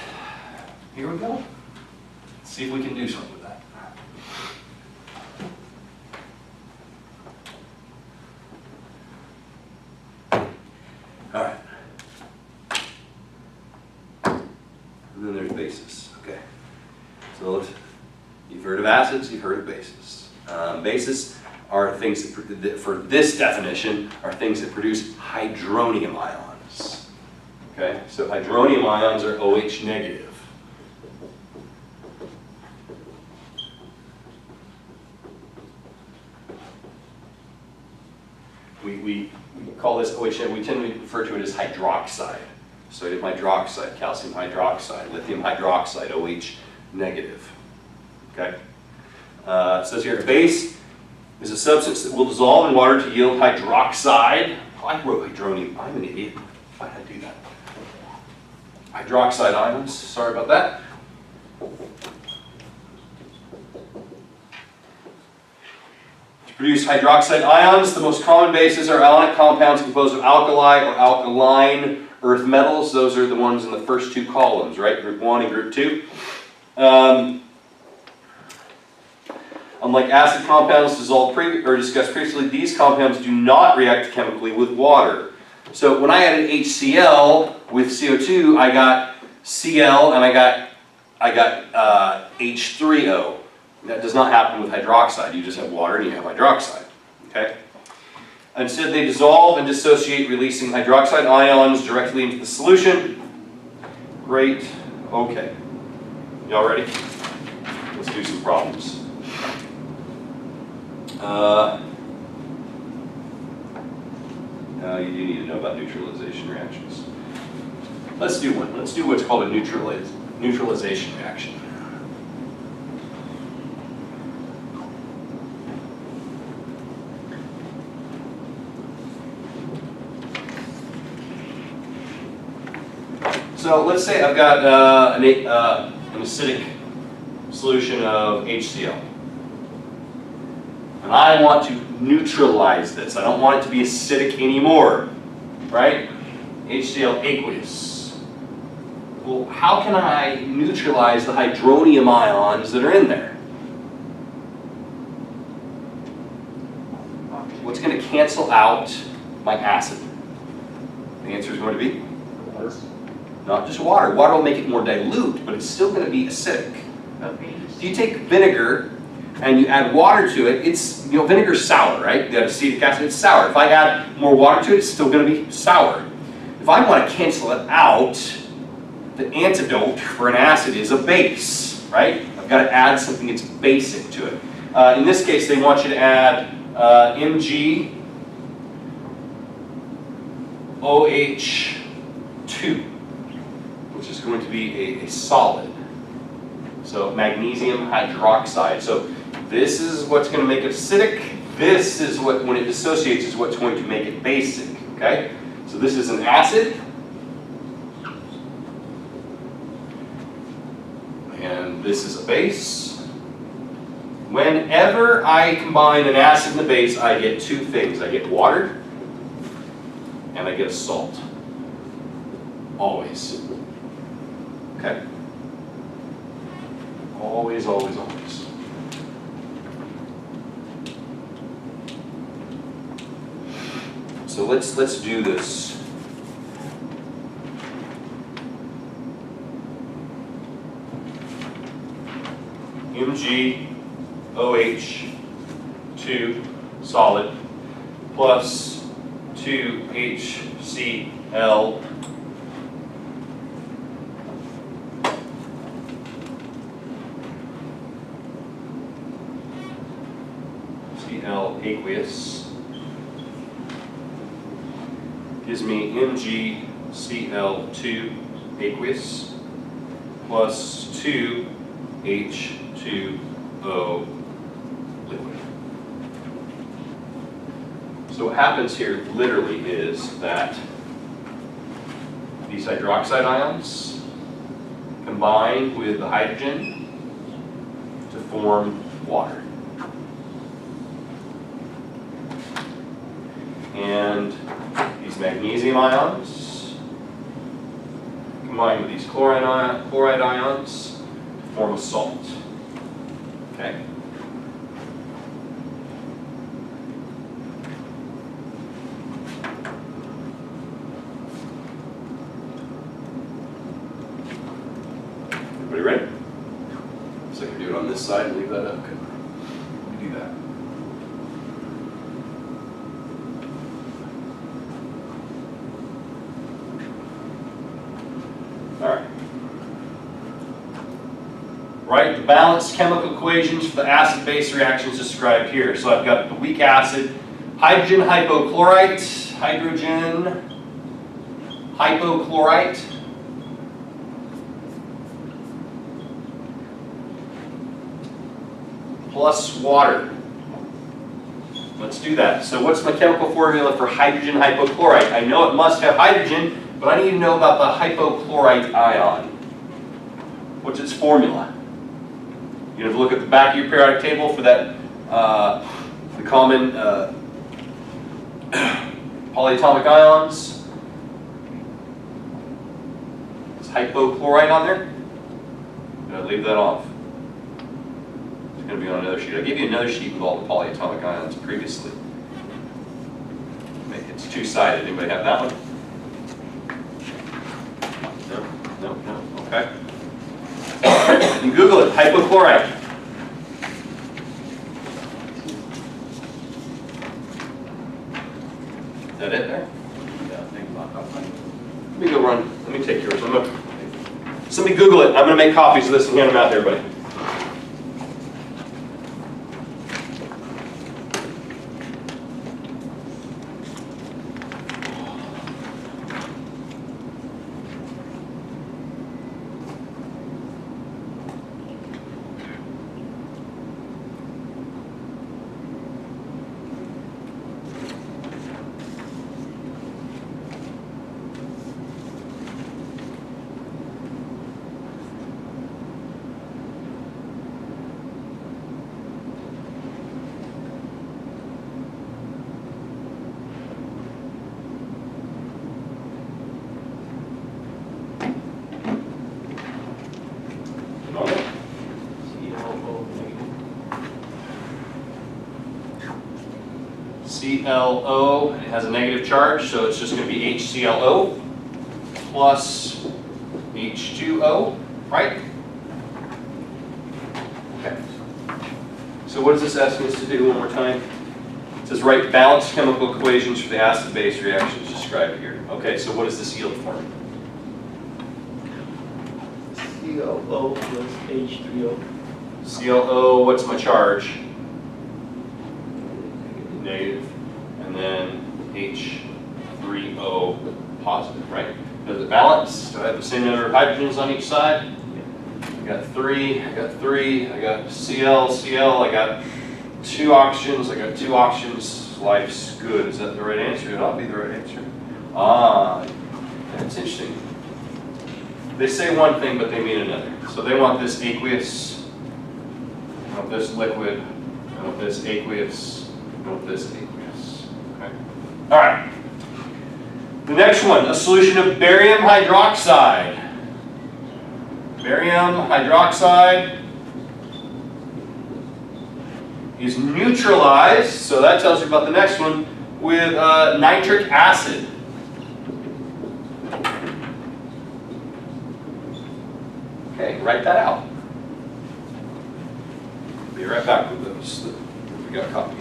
Here we go. Let's see if we can do something with that. All right. And then there's bases. Okay. So you've heard of acids, you've heard of bases. Bases are things that, for this definition, are things that produce hydronium ions. Okay. So hydronium ions are OH negative. We call this OH, we tend to refer to it as hydroxide. Sodium hydroxide, calcium hydroxide, lithium hydroxide, OH negative. Okay? It says here, a base is a substance that will dissolve in water to yield hydroxide. Oh, I wrote hydronium. I'm an idiot. Why did I do that? Hydroxide ions. Sorry about that. To produce hydroxide ions, the most common bases are ionic compounds composed of alkali or alkaline earth metals. Those are the ones in the first two columns, right? Group 1 and Group 2. Unlike acid compounds discussed previously, these compounds do not react chemically with water. So when I added HCl with CO2, I got Cl and I got H3O. That does not happen with hydroxide. You just have water and you have hydroxide. Okay? Instead, they dissolve and dissociate, releasing hydroxide ions directly into the solution. Great. Okay. Y'all ready? Let's do some problems. You do need to know about neutralization reactions. Let's do one. Let's do what's called a neutralization reaction. So let's say I've got an acidic solution of HCl. And I want to neutralize this. I don't want it to be acidic anymore, right? HCl aqueous. Well, how can I neutralize the hydronium ions that are in there? What's going to cancel out my acid? The answer is going to be not just water. Water will make it more dilute, but it's still going to be acidic. If you take vinegar and you add water to it, it's, vinegar's sour, right? The acetic acid, it's sour. If I add more water to it, it's still going to be sour. If I want to cancel it out, the antidote for an acid is a base, right? I've got to add something that's basic to it. In this case, they want you to add MgOH2, which is going to be a solid. So magnesium hydroxide. So this is what's going to make it acidic. This is what, when it dissociates, is what's going to make it basic. Okay? So this is an acid. And this is a base. Whenever I combine an acid and a base, I get two things. I get water and I get a salt. Always. Okay? Always, always, always. So let's do this. MgOH2 solid plus 2HCl aqueous gives me MgCl2 aqueous plus 2H2O liquid. So what happens here literally is that these hydroxide ions combine with the hydrogen to form water. And these magnesium ions combine with these chloride ions to form a salt. Okay? Everybody ready? So I can do it on this side and leave that up. Okay. Let me do that. Alright. Write the balanced chemical equations for the acid-base reactions described here. So I've got the weak acid, hydrogen hypochlorite, plus water. Let's do that. So what's my chemical formula for hydrogen hypochlorite? I know it must have hydrogen, but I need to know about the hypochlorite ion. What's its formula? You have to look at the back of your periodic table for that, the common polyatomic ions. Is hypochlorite on there? Did I leave that off? It's going to be on another sheet. I gave you another sheet with all the polyatomic ions previously. It's two-sided. Anybody have that one? No, okay. You can Google it, hypochlorite. Is that it there? Let me go run, let me take yours. Somebody Google it. I'm going to make copies of this and hand them out to everybody. ClO, it has a negative charge, so it's just going to be HClO plus H2O, right? Okay. So what does this ask us to do one more time? It says write balanced chemical equations for the acid-base reactions described here. Okay, so what is this yield formula? ClO plus H3O. ClO, what's my charge? Negative. And then H3O positive, right? Does it balance? Do I have the same number of hydrogens on each side? I got three, I got Cl, I got two oxygens, Life's good. Is that the right answer? It ought to be the right answer. Ah, that's interesting. They say one thing, but they mean another. So they want this aqueous, they want this liquid, they want this aqueous, they want this aqueous. Okay. All right. The next one, a solution of barium hydroxide. Barium hydroxide is neutralized, so that tells you about the next one, with nitric acid. Okay, write that out. Be right back with those. We got a copy.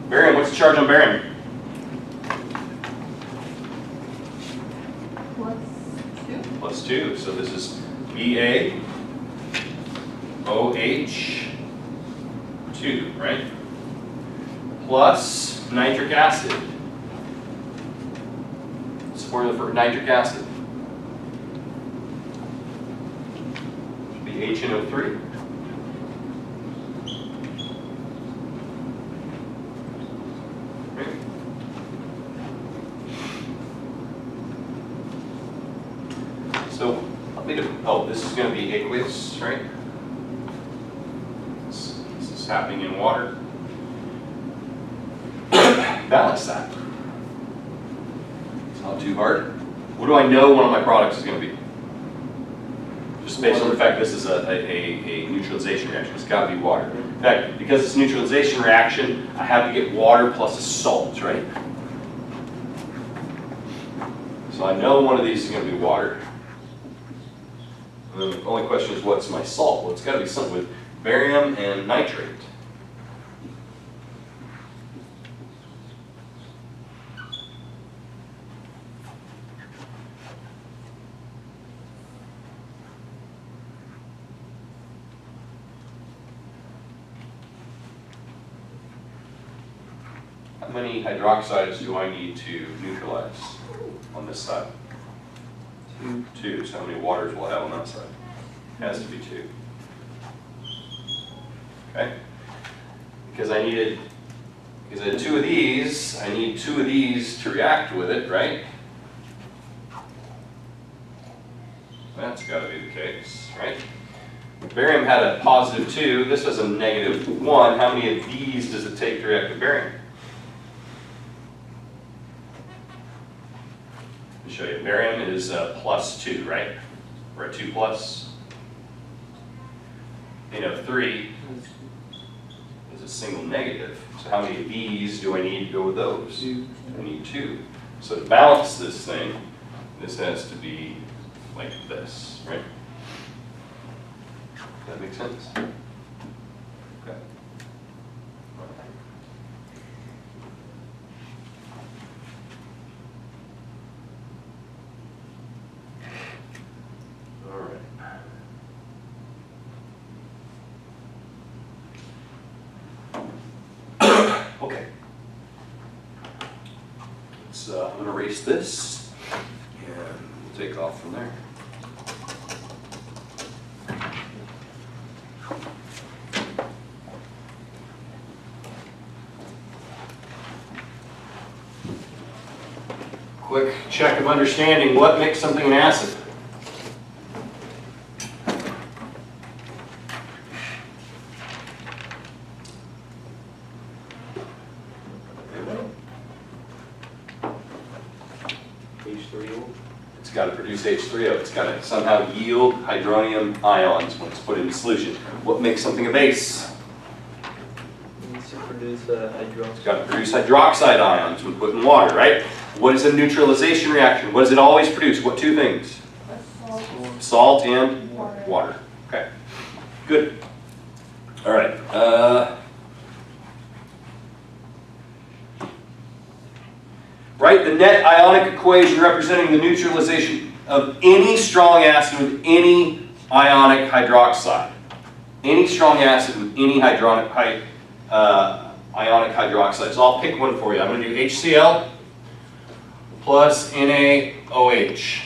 Barium, what's the charge on barium? Plus 2. +2, so this is BaOH2, right? Plus nitric acid. It's formula for nitric acid. Should be HNO3. So, this is going to be aqueous, right? This is happening in water. Balance that. It's not too hard. What do I know one of my products is going to be? Just based on the fact this is a neutralization reaction. It's got to be water. In fact, because it's a neutralization reaction, I have to get water plus a salt, right? So I know one of these is going to be water. And then the only question is, what's my salt? Well, it's got to be something with barium and nitrate. How many hydroxides do I need to neutralize on this side? 2. So how many waters will I have on that side? Has to be 2. Okay? Because I had 2 of these, I need 2 of these to react with it, right? That's got to be the case, right? Barium had a +2, this has a -1. How many of these does it take to react with barium? Let me show you. Barium is +2, right? We're at 2 plus. NO3 is a single negative. So how many of these do I need to go with those? 2. I need 2. So to balance this thing, this has to be like this, right? Does that make sense? Okay. All right. Okay. I'm going to erase this, and we'll take off from there. Quick check of understanding what makes something an acid. H3O. It's got to produce H3O. It's got to somehow yield hydronium ions when it's put into solution. What makes something a base? It needs to produce hydroxide. It's got to produce hydroxide ions when put in water, right? What is a neutralization reaction? What does it always produce? What 2 things? Salt and water. Okay, good. All right. the net ionic equation representing the neutralization of any strong acid with any ionic hydroxide. Any strong acid with any ionic hydroxide. So I'll pick one for you. I'm going to do HCl plus NaOH.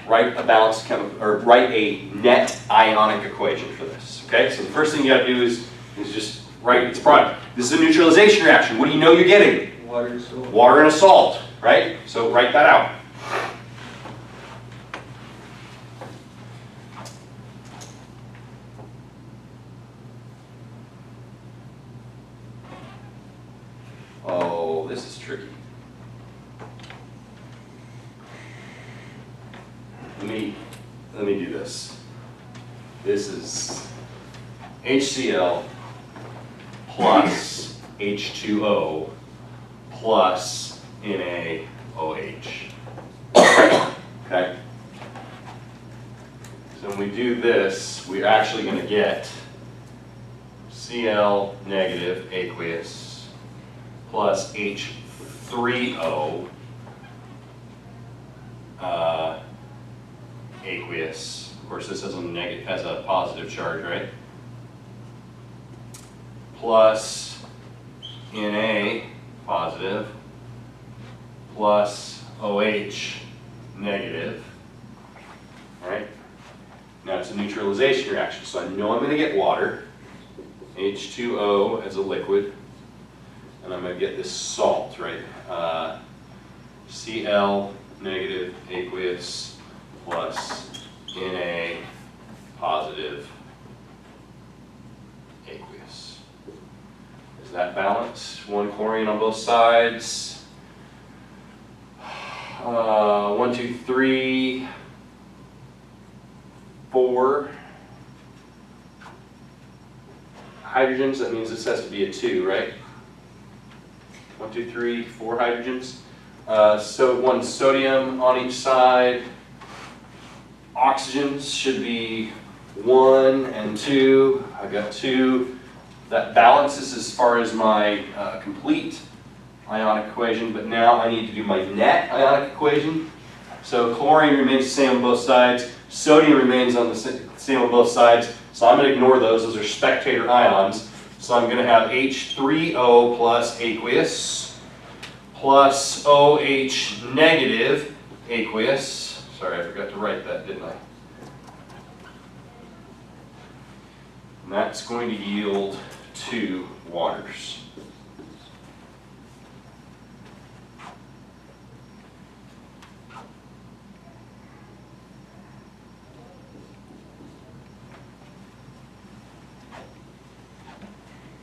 Write a balanced chemical, or write a net ionic equation for this. Okay, so the first thing you got to do is just write its product. This is a neutralization reaction. What do you know you're getting? Water and salt. Water and a salt, right? So write that out. Oh, this is tricky. Let me do this. This is HCl plus H2O plus NaOH. Okay? So when we do this, we're actually going to get Cl negative aqueous plus H3O aqueous. Of course, this has a positive charge, right? Plus Na positive plus OH negative. All right. Now it's a neutralization reaction, so I know I'm going to get water, H2O as a liquid, and I'm going to get this salt, right? Cl negative aqueous plus Na positive aqueous. Is that balanced? One chlorine on both sides. 1, 2, 3, 4 hydrogens. That means this has to be a 2, right? 1, 2, 3, 4 hydrogens. So 1 sodium on each side. Oxygens should be 1 and 2. I've got 2. That balances as far as my complete ionic equation, but now I need to do my net ionic equation. So chlorine remains the same on both sides. Sodium remains on the same on both sides. So I'm going to ignore those. Those are spectator ions. So I'm going to have H3O plus aqueous plus OH negative aqueous. Sorry, I forgot to write that, didn't I? And that's going to yield 2 waters.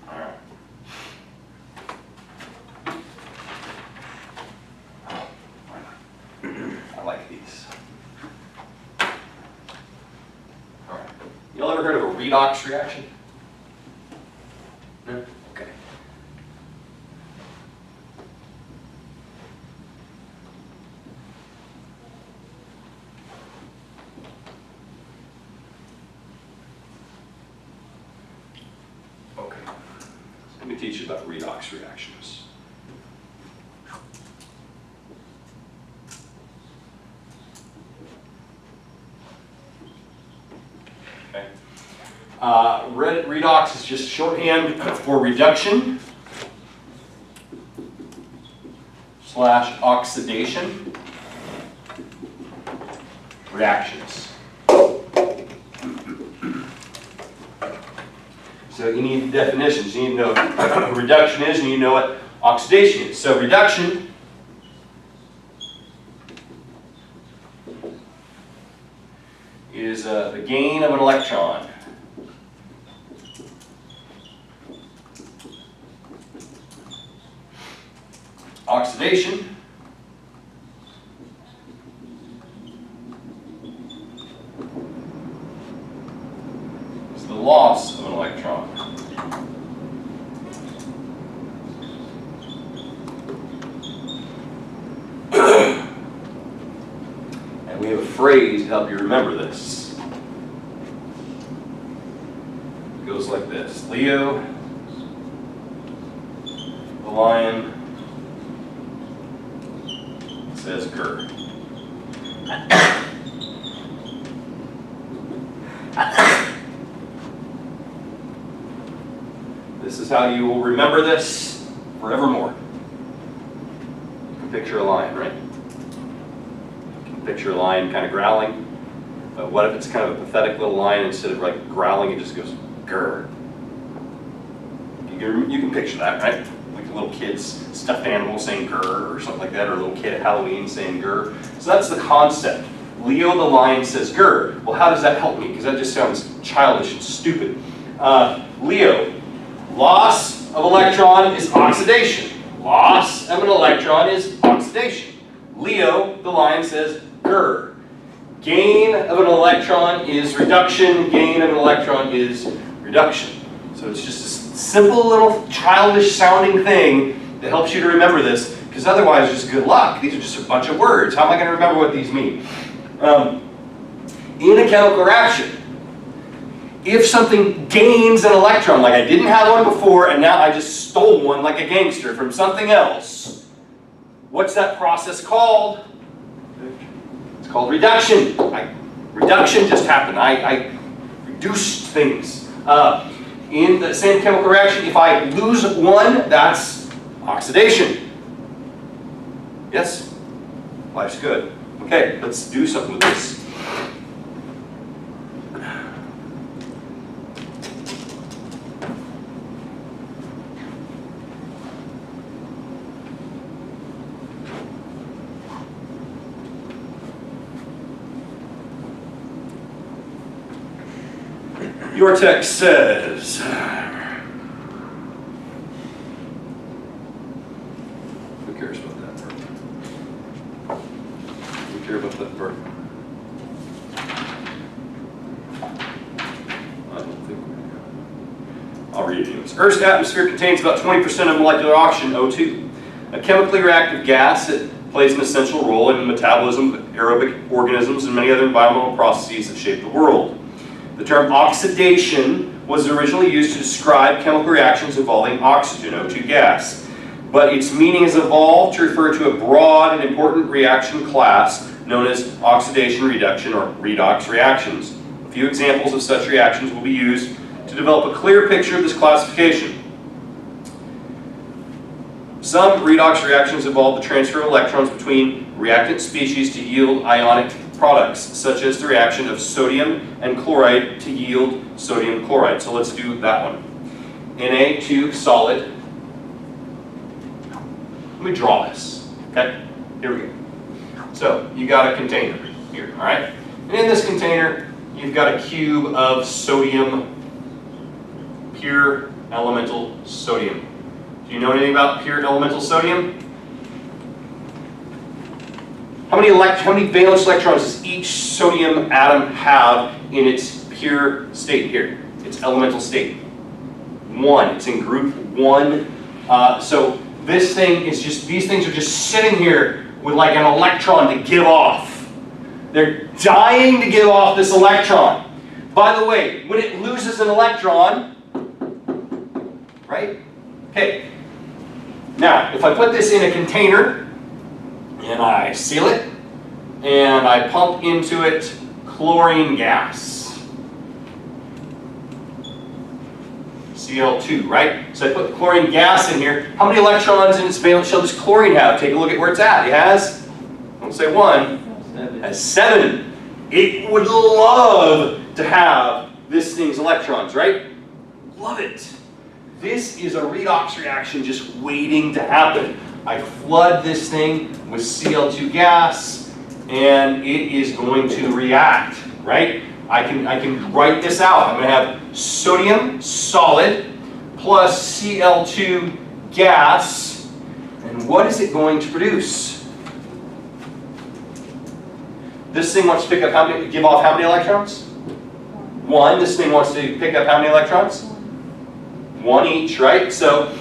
All right. I like these. All right. Y'all ever heard of a redox reaction? No? Okay. Okay. Let me teach you about redox reactions. Okay. Redox is just shorthand for reduction / oxidation reactions. So you need definitions. You need to know what reduction is, and you know what oxidation is. So reduction is the gain of an electron. Oxidation is the loss of an electron. And we have a phrase to help you remember this. It goes like this. Leo, the lion says grr. This is how you will remember this forevermore. You can picture a lion, right? You can picture a lion kind of growling. But what if it's kind of a pathetic little lion, instead of like growling, it just goes grr. You can picture that, right? Like a little kid's stuffed animal saying grr or something like that, or a little kid at Halloween saying grr. So that's the concept. Leo the lion says grr. Well, how does that help me? Because that just sounds childish and stupid. Leo, loss of electron is oxidation. Loss of an electron is oxidation. Leo the lion says grr. Gain of an electron is reduction. Gain of an electron is reduction. So it's just a simple little childish sounding thing that helps you to remember this, because otherwise just good luck. These are just a bunch of words. How am I going to remember what these mean? In a chemical reaction, if something gains an electron, like I didn't have one before and now I just stole one like a gangster from something else, what's that process called? It's called reduction. Reduction just happened. I reduced things. In the same chemical reaction, if I lose one, that's oxidation. Yes? Life's good. Okay, let's do something with this. Your text says, who cares about that verb? Who cares about that verb? I don't think we do. I'll read it anyways. Earth's atmosphere contains about 20% of molecular oxygen, O2, a chemically reactive gas that plays an essential role in the metabolism of aerobic organisms and many other environmental processes that shape the world. The term oxidation was originally used to describe chemical reactions involving oxygen, O2 gas, but its meaning has evolved to refer to a broad and important reaction class known as oxidation reduction or redox reactions. A few examples of such reactions will be used to develop a clear picture of this classification. Some redox reactions involve the transfer of electrons between reactant species to yield ionic products, such as the reaction of sodium and chloride to yield sodium chloride. So let's do that one. Na2 solid. Let me draw this. Okay? Here we go. So you got a container here, all right? And in this container, you've got a cube of sodium, pure elemental sodium. Do you know anything about pure elemental sodium? How many valence electrons does each sodium atom have in its pure state here? Its elemental state? 1. It's in group 1. So this thing is just, these things are just sitting here with like an electron to give off. They're dying to give off this electron. By the way, when it loses an electron, right? Okay. Now, if I put this in a container, and I seal it, and I pump into it chlorine gas. Cl2, right? So I put chlorine gas in here. How many electrons in its valence shell does chlorine have? Take a look at where it's at. It has, don't say 1, it has 7. It would love to have this thing's electrons, right? Love it. This is a redox reaction just waiting to happen. I flood this thing with Cl2 gas, and it is going to react, right? I can write this out. I'm going to have sodium solid plus Cl2 gas, and what is it going to produce? This thing wants to pick up how many, give off how many electrons? 1. This thing wants to pick up how many electrons? 1 each, right? So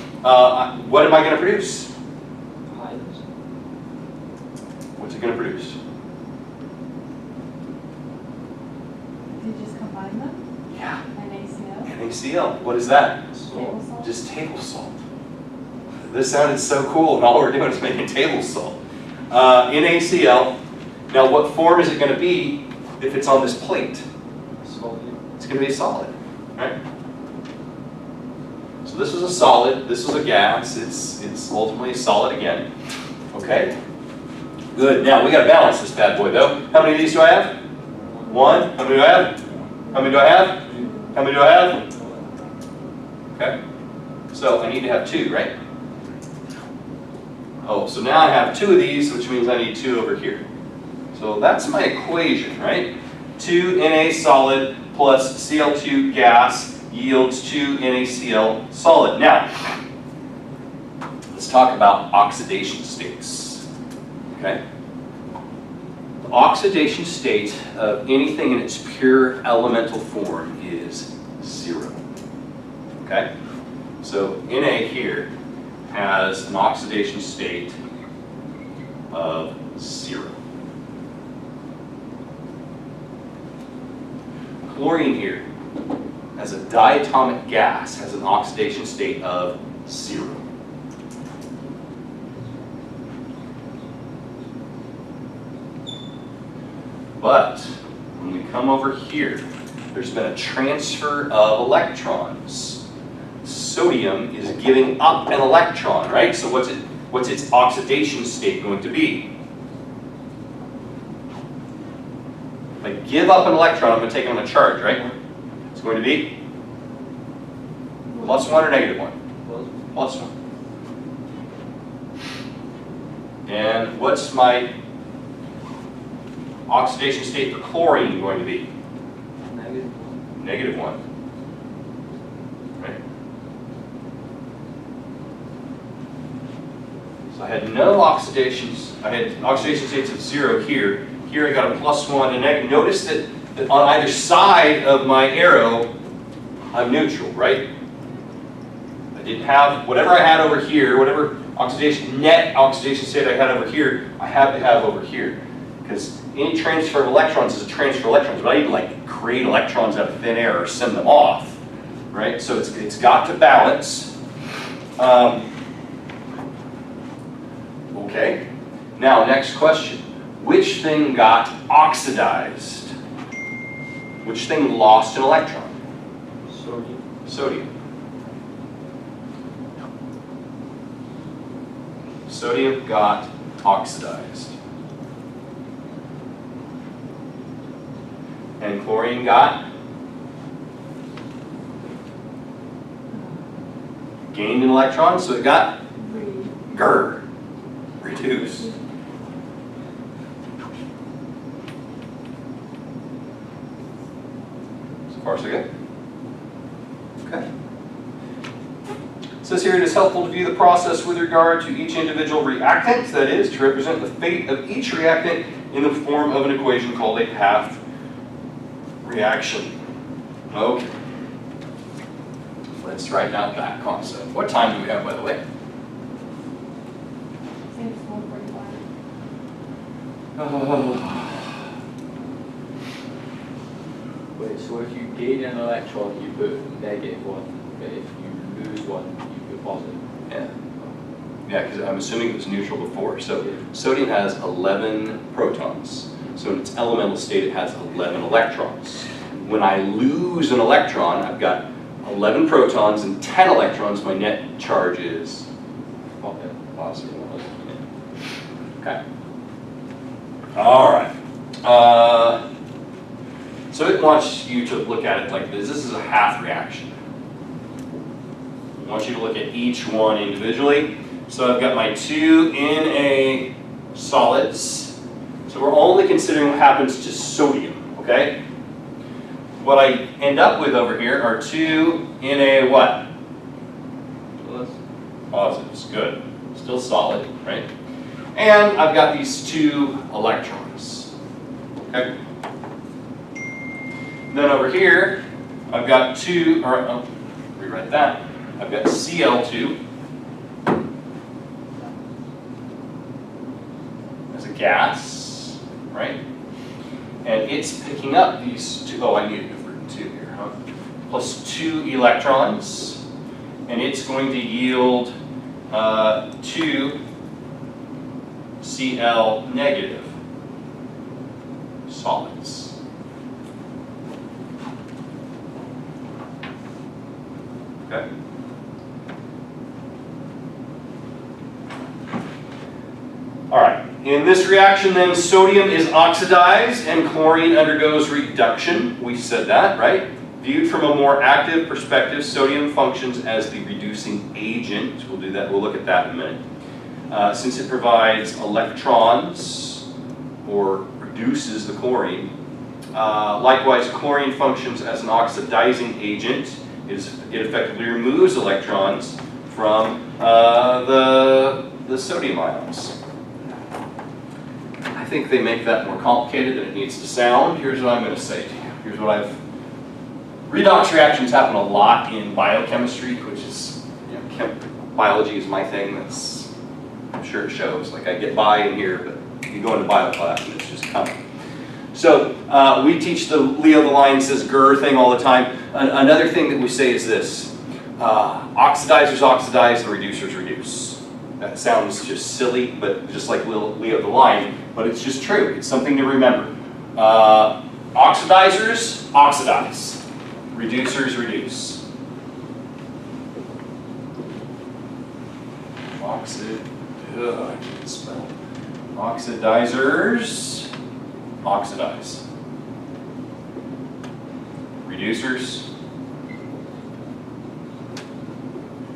what am I going to produce? What's it going to produce? Did you just combine them? Yeah. NaCl? NaCl. What is that? Table salt? Just table salt. This sounded so cool, and all we're doing is making table salt. NaCl. Now, what form is it going to be if it's on this plate? Solid. It's going to be a solid, right? So this was a solid, this was a gas, it's ultimately a solid again. Okay? Good. Now, we got to balance this bad boy, though. How many of these do I have? One. How many do I have? How many do I have? How many do I have? Okay. So I need to have two, right? Oh, so now I have two of these, which means I need two over here. So that's my equation, right? 2 Na solid plus Cl2 gas yields 2 NaCl solid. Now, let's talk about oxidation states. Okay? The oxidation state of anything in its pure elemental form is 0. Okay? So Na here has an oxidation state of 0. Chlorine here, as a diatomic gas, has an oxidation state of 0. But when we come over here, there's been a transfer of electrons. Sodium is giving up an electron, right? So what's its oxidation state going to be? If I give up an electron, I'm going to take it on a charge, right? It's going to be +1 or -1? +1. And what's my oxidation state for chlorine going to be? Negative. -1. Right? So I had no oxidations. I had oxidation states of 0 here. Here I got a +1 and notice that on either side of my arrow, I'm neutral, right? I didn't have, whatever I had over here, whatever net oxidation state I had over here, I have to have over here. Because any transfer of electrons is a transfer of electrons, but I didn't like create electrons out of thin air or send them off, right? So it's got to balance. Okay, now next question. Which thing got oxidized? Which thing lost an electron? Sodium. Sodium. Sodium got oxidized. And chlorine got gained an electron, so it got reduced. So far, so good. Okay. It says here, it is helpful to view the process with regard to each individual reactant, that is, to represent the fate of each reactant in the form of an equation called a path reaction. Okay. Let's write down that concept. What time do we have, by the way? Seems 1:45. Wait, so if you gain an electron, you put -1, but if you lose one, you put positive. Yeah. Yeah, because I'm assuming it was neutral before. So sodium has 11 protons. So in its elemental state, it has 11 electrons. When I lose an electron, I've got 11 protons and 10 electrons. My net charge is positive. Okay. All right. So it wants you to look at it like this. This is a half reaction. I want you to look at each one individually. So I've got my 2 Na solids. So we're only considering what happens to sodium, okay? What I end up with over here are 2 Na what? Plus. Positives, good. Still solid, right? And I've got these 2 electrons, okay? Then over here, I've got 2, or rewrite that. I've got Cl2 as a gas, right? And it's picking up these 2, oh, I need a different 2 here, huh? Plus 2 electrons, and it's going to yield 2 Cl negative solids. Okay. All right. In this reaction then, sodium is oxidized and chlorine undergoes reduction. We said that, right? Viewed from a more active perspective, sodium functions as the reducing agent. We'll do that. We'll look at that in a minute. Since it provides electrons or reduces the chlorine. Likewise, chlorine functions as an oxidizing agent. It effectively removes electrons from the sodium ions. I think they make that more complicated than it needs to sound. Here's what I'm going to say to you. Here's what redox reactions happen a lot in biochemistry, which is, biology is my thing. I'm sure it shows. Like I get by in here, but you go into bio class and it's just coming. So we teach the Leo the Lion says grr thing all the time. Another thing that we say is this. Oxidizers oxidize and reducers reduce. That sounds just silly, but just like Leo the Lion, but it's just true. It's something to remember. Oxidizers oxidize. Reducers reduce. I can't spell. Oxidizers oxidize. Reducers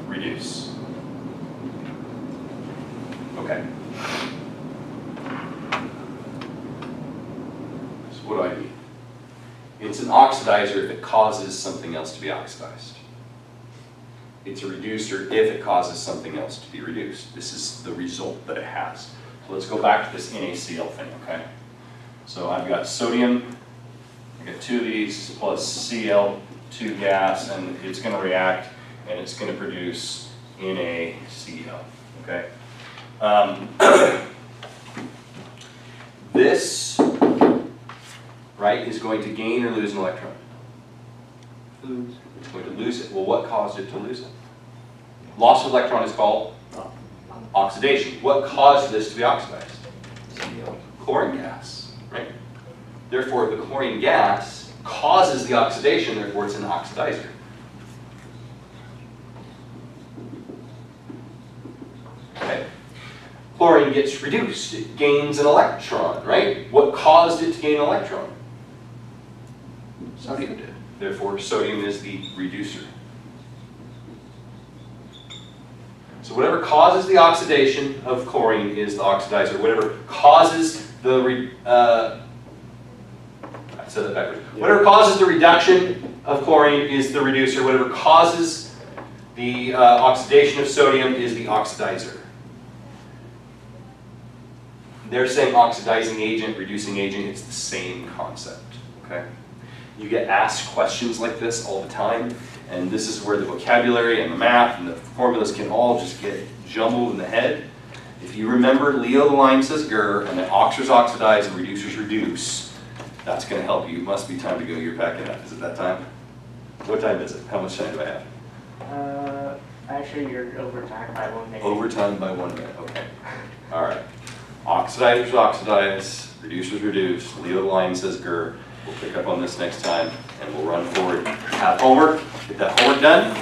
reduce. Okay. So what do I mean? It's an oxidizer if it causes something else to be oxidized. It's a reducer if it causes something else to be reduced. This is the result that it has. So let's go back to this NaCl thing, okay? So I've got sodium, I got 2 of these plus Cl2 gas, and it's going to react and it's going to produce NaCl, okay? This, right, is going to gain or lose an electron. Lose. It's going to lose it. Well, what caused it to lose it? Loss of electron is called oxidation. What caused this to be oxidized? Chlorine gas, right? Therefore, the chlorine gas causes the oxidation, therefore it's an oxidizer. Okay. Chlorine gets reduced. It gains an electron, right? What caused it to gain an electron? Sodium did. Therefore, sodium is the reducer. So whatever causes the oxidation of chlorine is the oxidizer. Whatever causes the I said that backwards. Yeah. Whatever causes the reduction of chlorine is the reducer. Whatever causes the oxidation of sodium is the oxidizer. They're saying oxidizing agent, reducing agent. It's the same concept. Okay. You get asked questions like this all the time, and this is where the vocabulary and the math and the formulas can all just get jumbled in the head. If you remember Leo the Lion says grr, and then oxidizers oxidize and reducers reduce, that's going to help you. It must be time to go. You're packing up. Is it that time? What time is it? How much time do I have? Actually, you're overtime by 1 minute. Overtime by 1 minute. Okay. All right. Oxidizers oxidize, reducers reduce. Leo the Lion says grr. We'll pick up on this next time, and we'll run forward. Have homework. Get that homework done.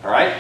All right?